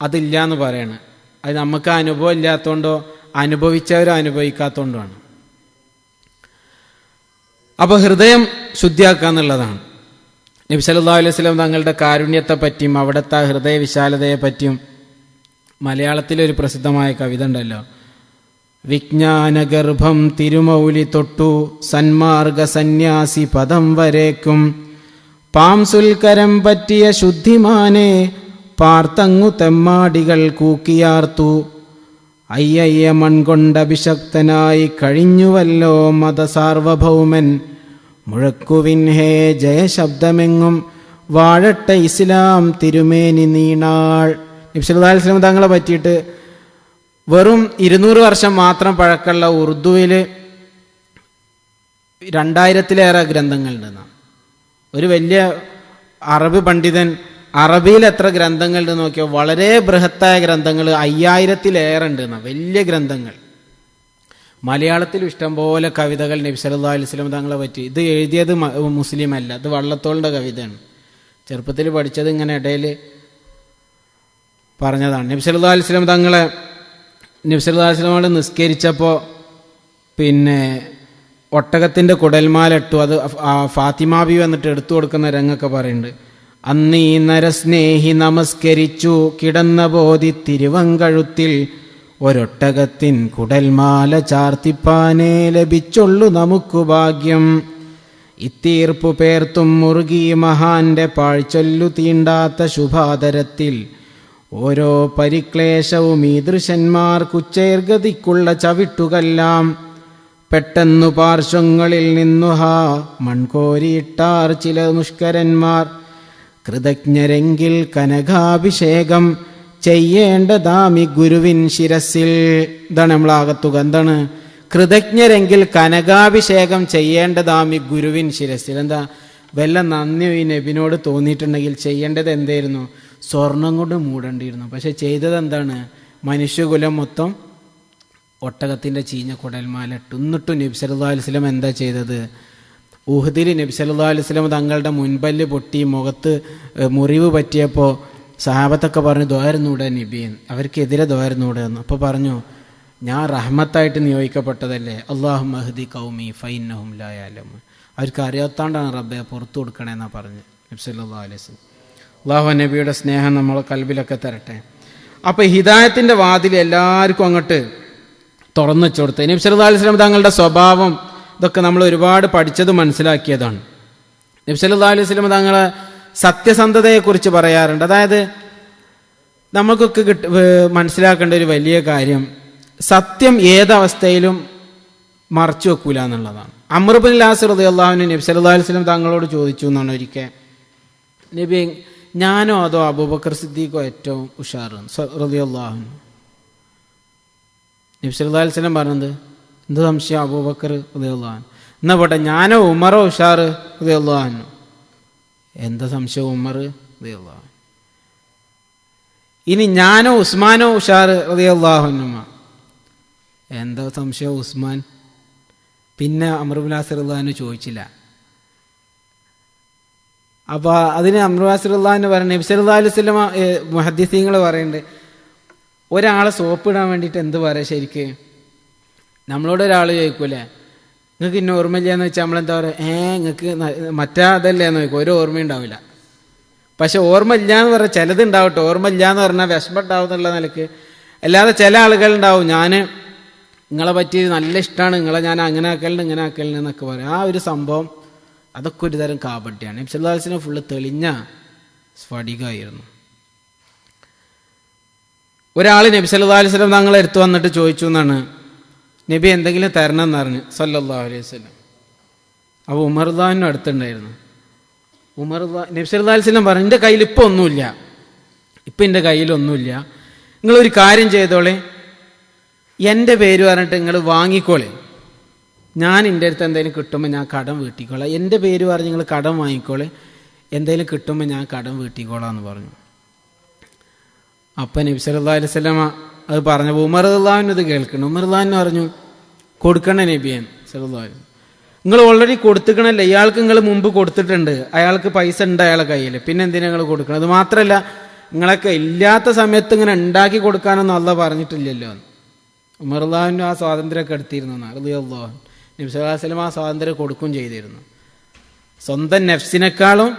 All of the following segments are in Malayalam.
അതില്ല എന്ന് പറയണേ. അത് നമുക്ക് അനുഭവം ഇല്ലാത്തതുകൊണ്ടോ അനുഭവിച്ചവരോ അനുഭവിക്കാത്തതുകൊണ്ടാണ്. അപ്പോൾ ഹൃദയം ശുദ്ധിയാക്കുക എന്നുള്ളതാണ്. നബി സല്ലല്ലാഹു അലൈഹി വസല്ലം തങ്ങളുടെ കാരുണ്യത്തെ പറ്റിയും അവിടുത്തെ ഹൃദയ വിശാലതയെ പറ്റിയും മലയാളത്തിലൊരു പ്രസിദ്ധമായ കവിത ഉണ്ടല്ലോ. വിജ്ഞാനഗർഭം തിരുമൗലി തൊട്ടു സന്മാർഗ സന്യാസി പദം വരേക്കും പാംസുൽക്കരം പറ്റിയ ശുദ്ധിമാനെ പാർത്തങ്ങു തെമ്മാടികൾ കൂക്കിയാർത്തു. അയ്യയ്യ മൺകൊണ്ടഭിഷക്തനായി കഴിഞ്ഞുവല്ലോ മതസാർവഭൗമൻ മുഴക്കുവിൻ ഹേ ജയശബ്ദമെങ്ങും വാഴട്ടെ ഇസ്ലാം തിരുമേനി നീണാൾ. നബി സല്ലല്ലാഹു അലൈഹി വസല്ലം തങ്ങളെ പറ്റിയിട്ട് വെറും 200 വർഷം മാത്രം പഴക്കമുള്ള ഉറുദുവിൽ 2000-ലേറെ ഗ്രന്ഥങ്ങളുണ്ടെന്നാണ്. ഒരു വലിയ അറബ് പണ്ഡിതൻ അറബിയിൽ എത്ര ഗ്രന്ഥങ്ങളുണ്ടെന്ന് നോക്കിയാൽ വളരെ ബൃഹത്തായ ഗ്രന്ഥങ്ങൾ 5000-ലേറെ ഉണ്ടെന്നാണ്, വലിയ ഗ്രന്ഥങ്ങൾ. മലയാളത്തിലും ഇഷ്ടംപോലെ കവിതകൾ നബി സല്ലല്ലാഹു അലൈഹി വസല്ലം തങ്ങളെ പറ്റി. ഇത് എഴുതിയത് മുസ്ലിം അല്ല, ഇത് വള്ളത്തോളിൻ്റെ കവിതയാണ്. ചെറുപ്പത്തിൽ പഠിച്ചത് ഇങ്ങനെ ഇടയിൽ പറഞ്ഞതാണ്. നബി സല്ലല്ലാഹു അലൈഹി വസല്ലം തങ്ങളെ നിസ്കരിച്ചപ്പോൾ ഒട്ടകത്തിൻ്റെ കുടൽമാലിട്ടു. അത് ഫാത്തിമാബി വന്നിട്ട് എടുത്തു കൊടുക്കുന്ന രംഗൊക്കെ പറയുന്നുണ്ട്. അന്നീ നരസ്നേഹി നമസ്കരിച്ചു കിടന്ന ബോധി തിരുവങ്കഴുത്തിൽ ഒരൊട്ടകത്തിൻ കുടൽമാല ചാർത്തിപ്പാനേ ലഭിച്ചുള്ളു നമുക്കു ഭാഗ്യം. ഇത്തീർപ്പു പേർത്തും മുറുകി മഹാന്റെ പാഴ്ചൊല്ലു തീണ്ടാത്ത ശുഭാതരത്തിൽ ഓരോ പരിക്ലേശവും ഈദൃശന്മാർക്കുച്ചേർഗതിക്കുള്ള ചവിട്ടുകല്ലാം പെട്ടെന്നു പാർശ്വങ്ങളിൽ നിന്നു മൺകോരിയിട്ടാർ ചില മുഷ്കരന്മാർ. കൃതജ്ഞരെങ്കിൽ കനകാഭിഷേകം ചെയ്യേണ്ടതാമി ഗുരുവിൻ ശിരസിൽ. ഇതാണ് നമ്മളാകത്തുക. എന്താണ്? കൃതജ്ഞരെങ്കിൽ കനകാഭിഷേകം ചെയ്യേണ്ടതാമി ഗുരുവിൻ ശിരസിൽ. എന്താ? വല്ല നന്ദി ഈ നബിനോട് തോന്നിയിട്ടുണ്ടെങ്കിൽ ചെയ്യേണ്ടത് എന്തായിരുന്നു? സ്വർണം കൊണ്ട് മൂടേണ്ടിയിരുന്നു. പക്ഷെ ചെയ്തത് എന്താണ്? മനുഷ്യകുലം മൊത്തം ഒട്ടകത്തിൻ്റെ ചീഞ്ഞ കുടൽമാല ഇട്ടു. എന്നിട്ടും നബി സല്ലല്ലാഹു അലൈഹി വസല്ലം എന്താ ചെയ്തത്? ഉഹദിൽ നബി സല്ലല്ലാഹു അലൈഹി വസല്ലം തങ്ങളുടെ മുൻപല്ല് പൊട്ടി മുഖത്ത് മുറിവ് പറ്റിയപ്പോൾ സഹാബത്തൊക്കെ പറഞ്ഞു ദ്വാരുന്നൂടെ നബിയൻ, അവർക്കെതിരെ ദ്വാരുന്നൂടെ എന്ന്. അപ്പോൾ പറഞ്ഞു, ഞാൻ റഹ്മത്തായിട്ട് നിയോഗിക്കപ്പെട്ടതല്ലേ, അല്ലാഹുമ്മ ഹ്ദി ഖൗമി ഫഇന്നഹും ലാ യഅലമൂൻ. അവർക്ക് അറിയാത്താണ്ടാണ് റബ്ബെ പുറത്തു കൊടുക്കണേന്നാണ് പറഞ്ഞു നബി സല്ലല്ലാഹു അലൈഹി വസല്ലം. അല്ലാഹു നബിയുടെ സ്നേഹം നമ്മളെ കൽബിലൊക്കെ തരട്ടെ. അപ്പോൾ ഹിദായത്തിൻ്റെ വാതിൽ എല്ലാവർക്കും അങ്ങോട്ട് തുറന്നു വെച്ചു കൊടുത്തത്. നബി സല്ലല്ലാഹു അലൈഹി വസല്ലം തങ്ങളുടെ സ്വഭാവം ഇതൊക്കെ നമ്മൾ ഒരുപാട് പഠിച്ചത് മനസ്സിലാക്കിയതാണ്. നബി സല്ലല്ലാഹു അലൈഹി വസല്ലം തങ്ങളെ സത്യസന്ധതയെക്കുറിച്ച് പറയാറുണ്ട്. അതായത് നമുക്കൊക്കെ മനസ്സിലാക്കേണ്ട ഒരു വലിയ കാര്യം, സത്യം ഏതവസ്ഥയിലും മറച്ചു വെക്കൂല എന്നുള്ളതാണ്. അംർ ഇബ്നുൽ ആസ് റളിയല്ലാഹു അൻഹു നബി സല്ലല്ലാഹു അലൈഹി വസല്ലം തങ്ങളോട് ചോദിച്ചു എന്നാണ് ഒരിക്കൽ, നബി ഞാനോ അതോ അബൂബക്കർ സിദ്ദീഖോ ഏറ്റവും ഉഷാർ റളിയല്ലാഹു അൻഹു? നബി സല്ലല്ലാഹു അലൈഹി വസല്ലം പറഞ്ഞത്, എന്ത് സംശയം, അബൂബക്കർ റളിയല്ലാഹു അൻഹു. എന്നാ പോട്ടെ, ഞാനോ ഉമറോ ഉഷാർ റളിയല്ലാഹു അൻഹു? എന്താ സംശയം, ഉമർ റളിയല്ലാഹു അൻഹു. ഇനി ഞാനോ ഉസ്മാനോ ഉഷാർ റളിയല്ലാഹു അൻഹു? എന്താ സംശയം, ഉസ്മാൻ. പിന്നെ അംർ ഇബ്നുൽ ആസ് റളിയല്ലാഹു അൻഹു ചോദിച്ചില്ല. അപ്പോൾ അതിന് അംർ ഇബ്നുൽ ആസ് റളിയല്ലാഹു അൻഹു പറഞ്ഞു, നബി സല്ലല്ലാഹു അലൈഹി വസല്ലം മുഹദ്ദിസീങ്ങൾ പറയുന്നുണ്ട്, ഒരാളെ സോപ്പിടാൻ വേണ്ടിയിട്ട് എന്ത് പറയുക? ശരിക്ക് നമ്മളോട് ഒരാൾ ചോദിക്കൂലേ, നിങ്ങൾക്ക് ഇന്ന ഓർമ്മയില്ലാന്ന് വെച്ചാൽ നമ്മളെന്താ പറയുക, നിങ്ങൾക്ക് മറ്റേ അതല്ലേ എന്ന് ചോദിക്കും, ഒരു ഓർമ്മയുണ്ടാവില്ല. പക്ഷെ ഓർമ്മ ഇല്ല എന്ന് പറഞ്ഞാൽ ചിലത് ഉണ്ടാവട്ടെ, ഓർമ്മ ഇല്ല എന്ന് പറഞ്ഞാൽ വിഷമം ഉണ്ടാവും എന്നുള്ള നിലക്ക്. അല്ലാതെ ചില ആളുകളുണ്ടാവും, ഞാൻ നിങ്ങളെ പറ്റി നല്ല ഇഷ്ടമാണ്, നിങ്ങളെ ഞാൻ അങ്ങനെ ആക്കലുണ്ട് ഇങ്ങനെ ആക്കലുണ്ട് എന്നൊക്കെ പറയും. ആ ഒരു സംഭവം അതൊക്കെ ഒരു തരം കാപട്യാണ്. നബി സല്ലല്ലാഹു അലൈഹി വസല്ലം ഫുള്ള് തെളിഞ്ഞ സ്ഫടികമായിരുന്നു. ഒരാൾ നബി സല്ലല്ലാഹു അലൈഹി വസല്ലം തങ്ങളെ എടുത്തു വന്നിട്ട് ചോദിച്ചു എന്നാണ്, നബി എന്തെങ്കിലും തരണം എന്ന് പറഞ്ഞു സല്ലല്ലാഹു അലൈഹി വസല്ലം. അപ്പോൾ ഉമർ റളിയല്ലാഹു അൻഹു അടുത്തുണ്ടായിരുന്നു. നബി സല്ലല്ലാഹു അലൈഹി വസല്ലം പറഞ്ഞു, എൻ്റെ കയ്യിൽ ഇപ്പം ഒന്നുമില്ല, ഇപ്പം എൻ്റെ കയ്യിലൊന്നുമില്ല, നിങ്ങളൊരു കാര്യം ചെയ്തോളെ, എൻ്റെ പേര് പറഞ്ഞിട്ട് നിങ്ങൾ വാങ്ങിക്കോളെ, ഞാൻ എൻ്റെ അടുത്ത് എന്തെങ്കിലും കിട്ടുമ്പോൾ ഞാൻ കടം വീട്ടിക്കോളാം, എൻ്റെ പേര് പറഞ്ഞ് നിങ്ങൾ കടം വാങ്ങിക്കോളെ, എന്തെങ്കിലും കിട്ടുമ്പോൾ ഞാൻ കടം വീട്ടിക്കോളാം എന്ന് പറഞ്ഞു. അപ്പം നബി സല്ലല്ലാഹു അലൈഹി വസല്ലം അത് പറഞ്ഞപ്പോൾ ഉമർ റളിയല്ലാഹു അൻഹു ഇത് കേൾക്കണം. ഉമർ റളിയല്ലാഹു അൻഹു പറഞ്ഞു, കൊടുക്കണേ നബിയൻ സല്ലല്ലാഹു അലൈഹി വസല്ലം, നിങ്ങൾ ഓൾറെഡി കൊടുത്തിക്കണല്ലേ, ഇയാൾക്ക് നിങ്ങൾ മുമ്പ് കൊടുത്തിട്ടുണ്ട്, അയാൾക്ക് പൈസ ഉണ്ട് അയാളെ കയ്യിൽ, പിന്നെ എന്തിനാ നിങ്ങൾ കൊടുക്കണം? അത് മാത്രമല്ല, നിങ്ങളൊക്കെ ഇല്ലാത്ത സമയത്ത് ഇങ്ങനെ ഉണ്ടാക്കി കൊടുക്കാനൊന്നും അള്ളാഹ് പറഞ്ഞിട്ടില്ലല്ലോ. ഉമർ റളിയല്ലാഹു ആ സ്വാതന്ത്ര്യമൊക്കെ എടുത്തിരുന്നു. റളിയല്ലാഹു നബി സല്ലല്ലാഹു അലൈഹി വസല്ലം ആ സ്വാതന്ത്ര്യം കൊടുക്കുകയും ചെയ്തിരുന്നു. സ്വന്തം നഫ്സിനേക്കാളും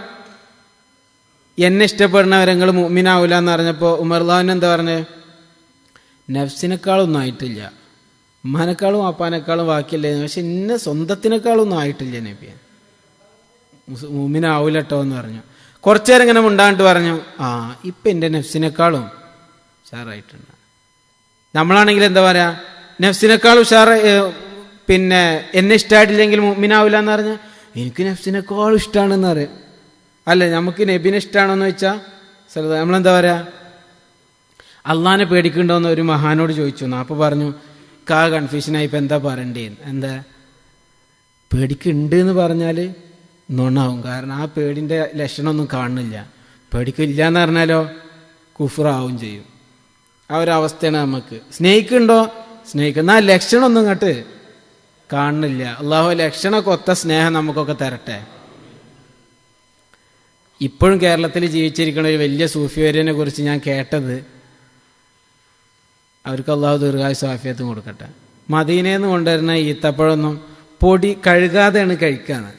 എന്നെ ഇഷ്ടപ്പെടുന്നവരെ നിങ്ങൾ മുഅ്മിനാവൂല എന്ന് പറഞ്ഞപ്പോൾ ഉമർ റളിയല്ലാഹു എന്താ പറഞ്ഞത്? നഫ്സിനേക്കാളൊന്നും ആയിട്ടില്ല, ഉമ്മാനേക്കാളും അപ്പാനേക്കാളും ബാക്കിയല്ലേ, പക്ഷെ ഇന്ന സ്വന്തത്തിനേക്കാളൊന്നും ആയിട്ടില്ല നബിയെ, മുഅ്മിനാവൂല കേട്ടോ എന്ന് പറഞ്ഞു. കുറച്ചു നേരം ഇങ്ങനെ ഉണ്ടായിട്ട് പറഞ്ഞു, ഇപ്പം എൻ്റെ നഫ്സിനേക്കാളും ഉഷാറായിട്ടുണ്ട്. നമ്മളാണെങ്കിൽ എന്താ പറയുക, നഫ്സിനേക്കാളും പിന്നെ എന്നെ ഇഷ്ടമായിട്ടില്ലെങ്കിൽ മുഅ്മിനാവൂല എന്ന് പറഞ്ഞാൽ എനിക്ക് നഫ്സിനേക്കാളും ഇഷ്ടമാണെന്ന് പറയാം. അല്ലേ, നമുക്ക് നബിനെ ഇഷ്ടമാണെന്ന് വെച്ചാൽ നമ്മളെന്താ പറയുക, അള്ളാഹിനെ പേടിക്കണ്ടോന്ന് ഒരു മഹാനോട് ചോദിച്ചു. അപ്പോൾ പറഞ്ഞു, കൺഫ്യൂഷനായി, ഇപ്പം എന്താ പറയണ്ടേന്ന്. എന്താ പേടിക്കുന്നുണ്ട് എന്ന് പറഞ്ഞാൽ നുണാവും, കാരണം ആ പേടിൻ്റെ ലക്ഷണമൊന്നും കാണുന്നില്ല. പേടിക്കില്ല എന്ന് പറഞ്ഞാലോ കുഫ്റാവും ചെയ്യും. ആ ഒരു അവസ്ഥയാണ് നമുക്ക്. സ്നേഹിക്കുന്നുണ്ടോ? സ്നേഹിക്കുന്ന ആ ലക്ഷണമൊന്നും ഇങ്ങോട്ട് കാണുന്നില്ല. അള്ളാഹു ലക്ഷണമൊക്കെ ഒത്ത സ്നേഹം നമുക്കൊക്കെ തരട്ടെ. ഇപ്പോഴും കേരളത്തിൽ ജീവിച്ചിരിക്കുന്ന ഒരു വലിയ സൂഫിവര്യനെ കുറിച്ച് ഞാൻ കേട്ടത്, അവർക്ക് അള്ളാഹു ദീർഘായുസ്സും ആഫിയത്തും കൊടുക്കട്ടെ. മദീനയിൽ നിന്ന് കൊണ്ടുവരുന്ന ഈത്തപ്പഴമൊന്നും പൊടി കഴുകാതെയാണ് കഴിക്കാന്ന്.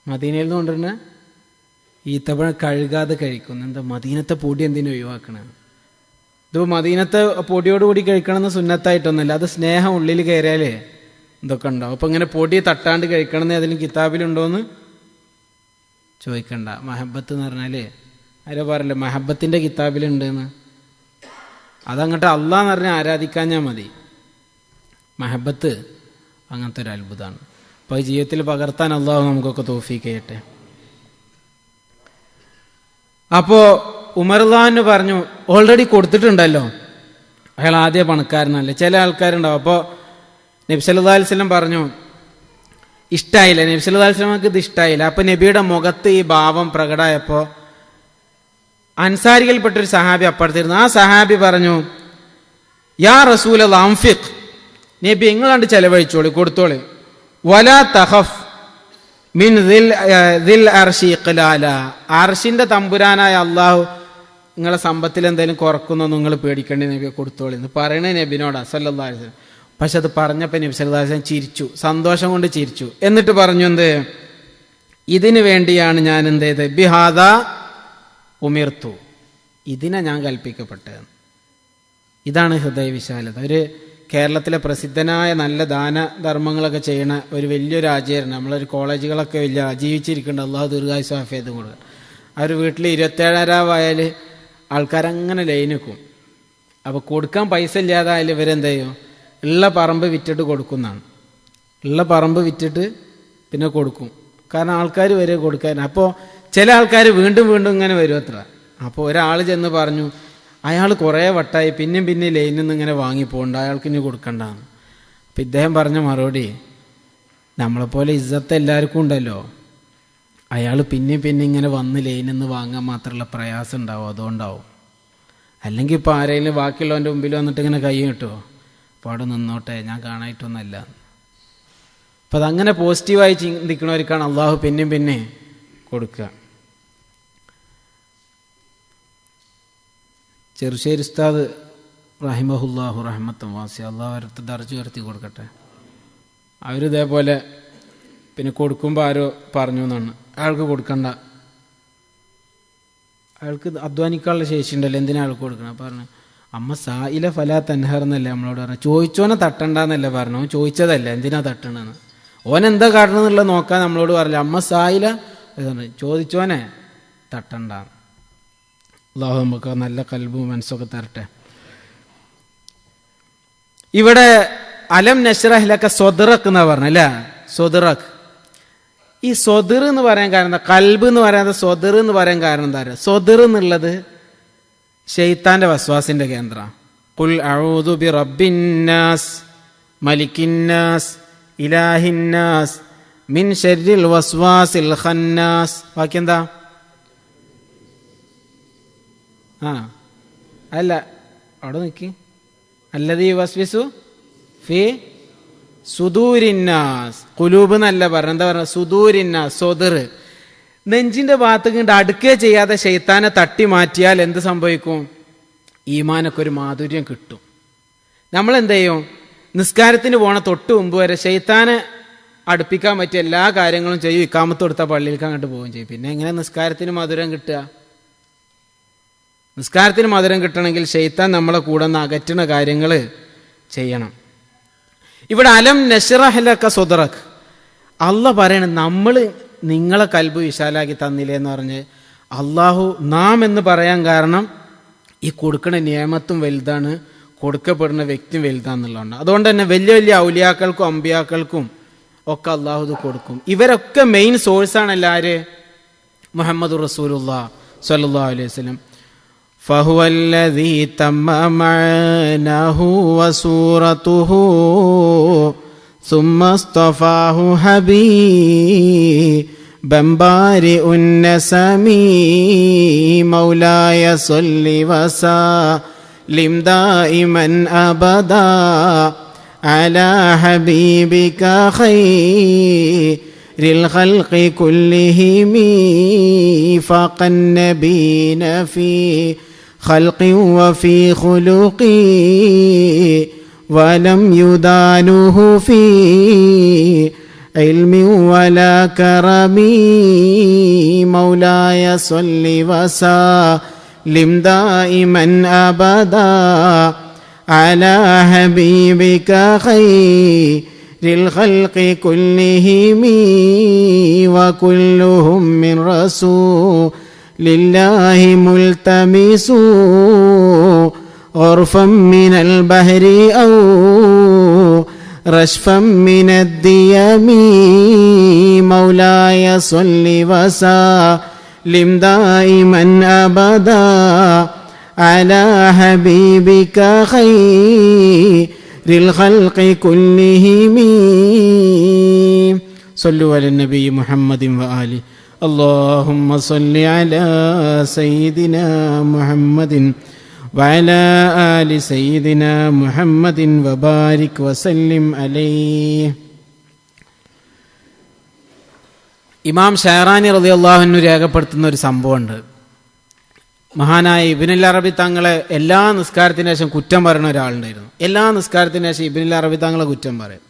മദീനയിൽ നിന്ന് കൊണ്ടുവരുന്ന ഈത്തപ്പഴം കഴുകാതെ കഴിക്കുന്നു. എന്താ മദീനത്തെ പൊടി എന്തിനു ഒഴിവാക്കണ? ഇത് മദീനത്തെ പൊടിയോടുകൂടി കഴിക്കണമെന്ന് സുന്നത്തായിട്ടൊന്നുമില്ല, അത് സ്നേഹം ഉള്ളിൽ കയറിയാലേ ഇതൊക്കെ ഉണ്ടാവും. അപ്പം ഇങ്ങനെ പൊടി തട്ടാണ്ട് കഴിക്കണമെന്ന് അതിന് കിതാബിലുണ്ടോയെന്ന് ചോദിക്കണ്ട. മഹബത്ത് എന്ന് പറഞ്ഞാൽ ആരോ പറയല്ലേ മഹബത്തിൻ്റെ കിതാബിലുണ്ടെന്ന്, അതങ്ങോട്ട് അള്ളാന്ന് പറഞ്ഞാൽ ആരാധിക്കാഞ്ഞാൽ മതി. മഹബത്ത് അങ്ങനത്തെ ഒരു അത്ഭുതമാണ്. അപ്പോൾ ഈ ജീവിതത്തിൽ പകർത്താൻ അള്ളാഹു നമുക്കൊക്കെ തൗഫീഖ് ചെയ്യട്ടെ. അപ്പോൾ ഉമർ റളിയല്ലാഹു പറഞ്ഞു, ഓൾറെഡി കൊടുത്തിട്ടുണ്ടല്ലോ, അയാൾ ആദ്യ പണക്കാരനല്ലേ. ചില ആൾക്കാരുണ്ടാവും. അപ്പോൾ നബി സല്ലല്ലാഹു അലൈഹി വസല്ലം പറഞ്ഞു ഇഷ്ടമായില്ല, നബി സല്ലല്ലാഹു അലൈഹി വസല്ലമക്ക് ഇത് ഇഷ്ടമായില്ല. അപ്പോൾ നബിയുടെ മുഖത്ത് ഈ ഭാവം പ്രകടമായപ്പോൾ അൻസാരികൾപ്പെട്ടൊരു സഹാബി അപ്പുറത്തിരുന്നു. ആ സഹാബി പറഞ്ഞു, യാ റസൂലല്ലാഹ് അൻഫിഖ്, നബി നിങ്ങളാണ്ട് ചെലവഴിച്ചോളി, കൊടുത്തോളി. വലാ തഖഫ് മിൻ ദിൽ അർശി ഇഖ്ലാല, അർശിന്റെ തമ്പുരാനായ അള്ളാഹു നിങ്ങളെ സമ്പത്തിൽ എന്തെങ്കിലും കുറക്കുന്നോ നിങ്ങൾ പേടിക്കേണ്ടി, നബിയെ കൊടുത്തോളി എന്ന് പറയണേ നബിനോടാ സല്ലല്ലാഹു അലൈഹി വസല്ലം. പക്ഷെ അത് പറഞ്ഞപ്പോൾ നബി സല്ലല്ലാഹു അലൈഹി വസല്ലം ചിരിച്ചു, സന്തോഷം കൊണ്ട് ചിരിച്ചു. എന്നിട്ട് പറഞ്ഞു, എന്ത്, ഇതിനു വേണ്ടിയാണ് ഞാൻ എന്ത് ചെയ്ത്, ബിഹാദാ ഉമിർത്തു, ഇതിനെ ഞാൻ കൽപ്പിക്കപ്പെട്ടത്. ഇതാണ് ഹൃദയവിശാലത. ഒരു കേരളത്തിലെ പ്രസിദ്ധനായ നല്ല ദാനധർമ്മങ്ങളൊക്കെ ചെയ്യണ ഒരു വലിയൊരു ആചാര്യനാണ്. നമ്മളൊരു കോളേജുകളൊക്കെ വലിയ ജീവിച്ചിരിക്കുന്നുണ്ട്, അള്ളാഹു ദീർഘായുസ്സും ആഫിയത്തും കൊടുക്കുക. അവർ വീട്ടിൽ 27,000 ആൾക്കാരങ്ങനെ ലൈനിക്കും. അപ്പോൾ കൊടുക്കാൻ പൈസ ഇല്ലാതായാലും ഇവരെന്ത് ചെയ്യും, ഉള്ള പറമ്പ് വിറ്റിട്ട് കൊടുക്കുന്നതാണ്. ഉള്ള പറമ്പ് വിറ്റിട്ട് പിന്നെ കൊടുക്കും, കാരണം ആൾക്കാർ വരെ കൊടുക്കാൻ. അപ്പോൾ ചില ആൾക്കാർ വീണ്ടും വീണ്ടും ഇങ്ങനെ വരും അത്ര. അപ്പോൾ ഒരാൾ ചെന്ന് പറഞ്ഞു, അയാൾ കുറേ വട്ടായി പിന്നെയും പിന്നെ ലൈനിൽ നിന്ന് ഇങ്ങനെ വാങ്ങിപ്പോണ്ട്, അയാൾക്ക് ഇനി കൊടുക്കണ്ടാന്ന്. അപ്പം ഇദ്ദേഹം പറഞ്ഞ മറുപടി, നമ്മളെപ്പോലെ ഇസ്സത്ത് എല്ലാവർക്കും ഉണ്ടല്ലോ, അയാൾ പിന്നെയും പിന്നെ ഇങ്ങനെ വന്ന് ലൈനിൽ നിന്ന് വാങ്ങാൻ മാത്രമുള്ള പ്രയാസം ഉണ്ടാവും, അതുകൊണ്ടാവും. അല്ലെങ്കിൽ ഇപ്പോൾ ആരെങ്കിലും ബാക്കിയുള്ളവൻ്റെ മുമ്പിൽ വന്നിട്ട് ഇങ്ങനെ കൈ കിട്ടുമോ, അപ്പോൾ അവിടെ നിന്നോട്ടെ, ഞാൻ കാണായിട്ടൊന്നുമല്ല. അപ്പം അതങ്ങനെ പോസിറ്റീവായി ചിന്തിക്കണവർക്കാണ് അള്ളാഹു പിന്നെയും പിന്നെ കൊടുക്കുക. ചെറുശ്ശേരി ഉസ്താദ് റഹിമഹുല്ലാഹു റഹ്മത്തും വാസി, അള്ളാഹു അവരടുത്ത് ദർജ ഉയർത്തി കൊടുക്കട്ടെ. അവരിതേപോലെ പിന്നെ കൊടുക്കുമ്പോൾ ആരോ പറഞ്ഞു എന്നാണ്, അയാൾക്ക് കൊടുക്കണ്ട, അയാൾക്ക് അധ്വാനിക്കാനുള്ള ശേഷി ഉണ്ടല്ലോ, എന്തിനാ അയാൾക്ക് കൊടുക്കണം? അപ്പോൾ പറഞ്ഞു, അമ്മ സായില ഫലാ തൻഹർ എന്നല്ലേ നമ്മളോട് പറഞ്ഞു, ചോദിച്ചോനെ തട്ടണ്ടെന്നല്ലേ പറഞ്ഞു, ഓൻ ചോദിച്ചതല്ല എന്തിനാ തട്ടണമെന്ന്, ഓൻ എന്താ കാട്ടണമെന്നുള്ളത് നോക്കാൻ നമ്മളോട് പറഞ്ഞില്ല. അമ്മ സായില ചോദിച്ചോനെ തട്ടണ്ട. അള്ളാഹു നമുക്ക് നല്ല കൽബും മനസ്സൊക്കെ തരട്ടെ. ഇവിടെ അലം നശ്റഹ് ലക സ്വദ്റക് എന്നാ പറഞ്ഞല്ലേ, സ്വദ്റക്. ഈ സ്വദ്ർ എന്ന് പറയാൻ കാരണം എന്താ, കൽബ് എന്ന് പറയാതെ സ്വദ്ർ എന്ന് പറയാൻ കാരണം എന്താ പറയുക? സ്വദ്ർ എന്നുള്ളത് ശൈത്താന്റെ വസ്വാസിന്റെ കേന്ദ്രം. ഖുൽ അഊദു ബി റബ്ബിന്നാസ് മലിക്കിന്നാസ് ഇലാഹിന്നാസ് മിൻ ശർരിൽ വസ്വാസിൽ ഖന്നാസ്. ബാക്കി എന്താ? അല്ല, അവിടെ നിൽക്കി. അല്ലദീ യുവസ്വിസു ഫീ സുദൂരിന്നാസ്, കുലൂബ് എന്നല്ല പറഞ്ഞ, എന്താ പറഞ്ഞ, സുദൂരിന്നാസ്, സ്വദർ, നെഞ്ചിന്റെ ഭാഗത്ത് കണ്ട് അടുക്കുക ചെയ്യാതെ ശൈത്താനെ തട്ടി മാറ്റിയാൽ എന്ത് സംഭവിക്കും? ഈമാനൊക്കെ ഒരു മാധുര്യം കിട്ടും. നമ്മൾ എന്ത് ചെയ്യും? നിസ്കാരത്തിന് പോണ തൊട്ട് മുമ്പ് വരെ ശൈത്താനെ അടുപ്പിക്കാൻ പറ്റിയ എല്ലാ കാര്യങ്ങളും ചെയ്യും. ഇക്കാമത്ത് കൊടുത്ത പള്ളിയിലേക്ക് അങ്ങോട്ട് പോവുകയും ചെയ്യും. പിന്നെ എങ്ങനെ നിസ്കാരത്തിന് മധുരം കിട്ടുക? നിസ്കാരത്തിന് മധുരം കിട്ടണമെങ്കിൽ ശൈത്താൻ നമ്മളെ കൂടെ നിന്ന് അകറ്റുന്ന കാര്യങ്ങൾ ചെയ്യണം. ഇവിടെ അലം നശ്റഹ് ലക സദ്റക്, അള്ളാഹ് പറയണ നമ്മൾ നിങ്ങളെ കൽബ് വിശാലാക്കി തന്നില്ലേ എന്ന് പറഞ്ഞ് അള്ളാഹു നാം എന്ന് പറയാൻ കാരണം ഈ കൊടുക്കുന്ന നിയമത്തും വലുതാണ്, കൊടുക്കപ്പെടുന്ന വ്യക്തിയും വലുതാന്നുള്ളതാണ്. അതുകൊണ്ട് തന്നെ വലിയ വലിയ ഔലിയാക്കൾക്കും അമ്പിയാക്കൾക്കും ഒക്കെ അള്ളാഹു ഇത് കൊടുക്കും. ഇവരൊക്കെ മെയിൻ സോഴ്സാണ് എല്ലാവര്? മുഹമ്മദ് റസൂലുള്ളാഹി സ്വല്ലല്ലാഹു അലൈഹി വസല്ലം. ഫഹുവല്ലദീ തമ്മ മഅനാഹു വസൂറതുഹു ثم اصطفاه حبيبا بارئ النسم مولاي صل وسلم دائما أبدا على حبيبك خير الخلق كلهم فاق النبيين في خلق وفي خلق ولم يدانه في علم ولا كرم مولاي صل وسلم دائما أبدا على حبيبك خير الخلق كلهم وكلهم من رسول الله ملتمس غرفا من البحر أو رشفا من الديم مولاي صل وسلم دائما أبدا على حبيبك خير الخلق كلهم صلوا على النبي محمد وآله اللهم صل على سيدنا محمد وعلى آل سيدنا محمد وبارك وسلم عليه. ഇമാം ഷഹറാനി റളിയല്ലാഹു അൻഹു രേഖപ്പെടുത്തുന്ന ഒരു സംഭവമുണ്ട്. മഹാനായ ഇബ്നുൽ അറബി തങ്ങളെ എല്ലാ നിസ്കാരത്തിന് ശേഷം കുറ്റം പറയുന്ന ഒരാളുണ്ടായിരുന്നു. എല്ലാ നിസ്കാരത്തിന് ശേഷം ഇബ്നുൽ അറബി തങ്ങളെ കുറ്റം പറയും.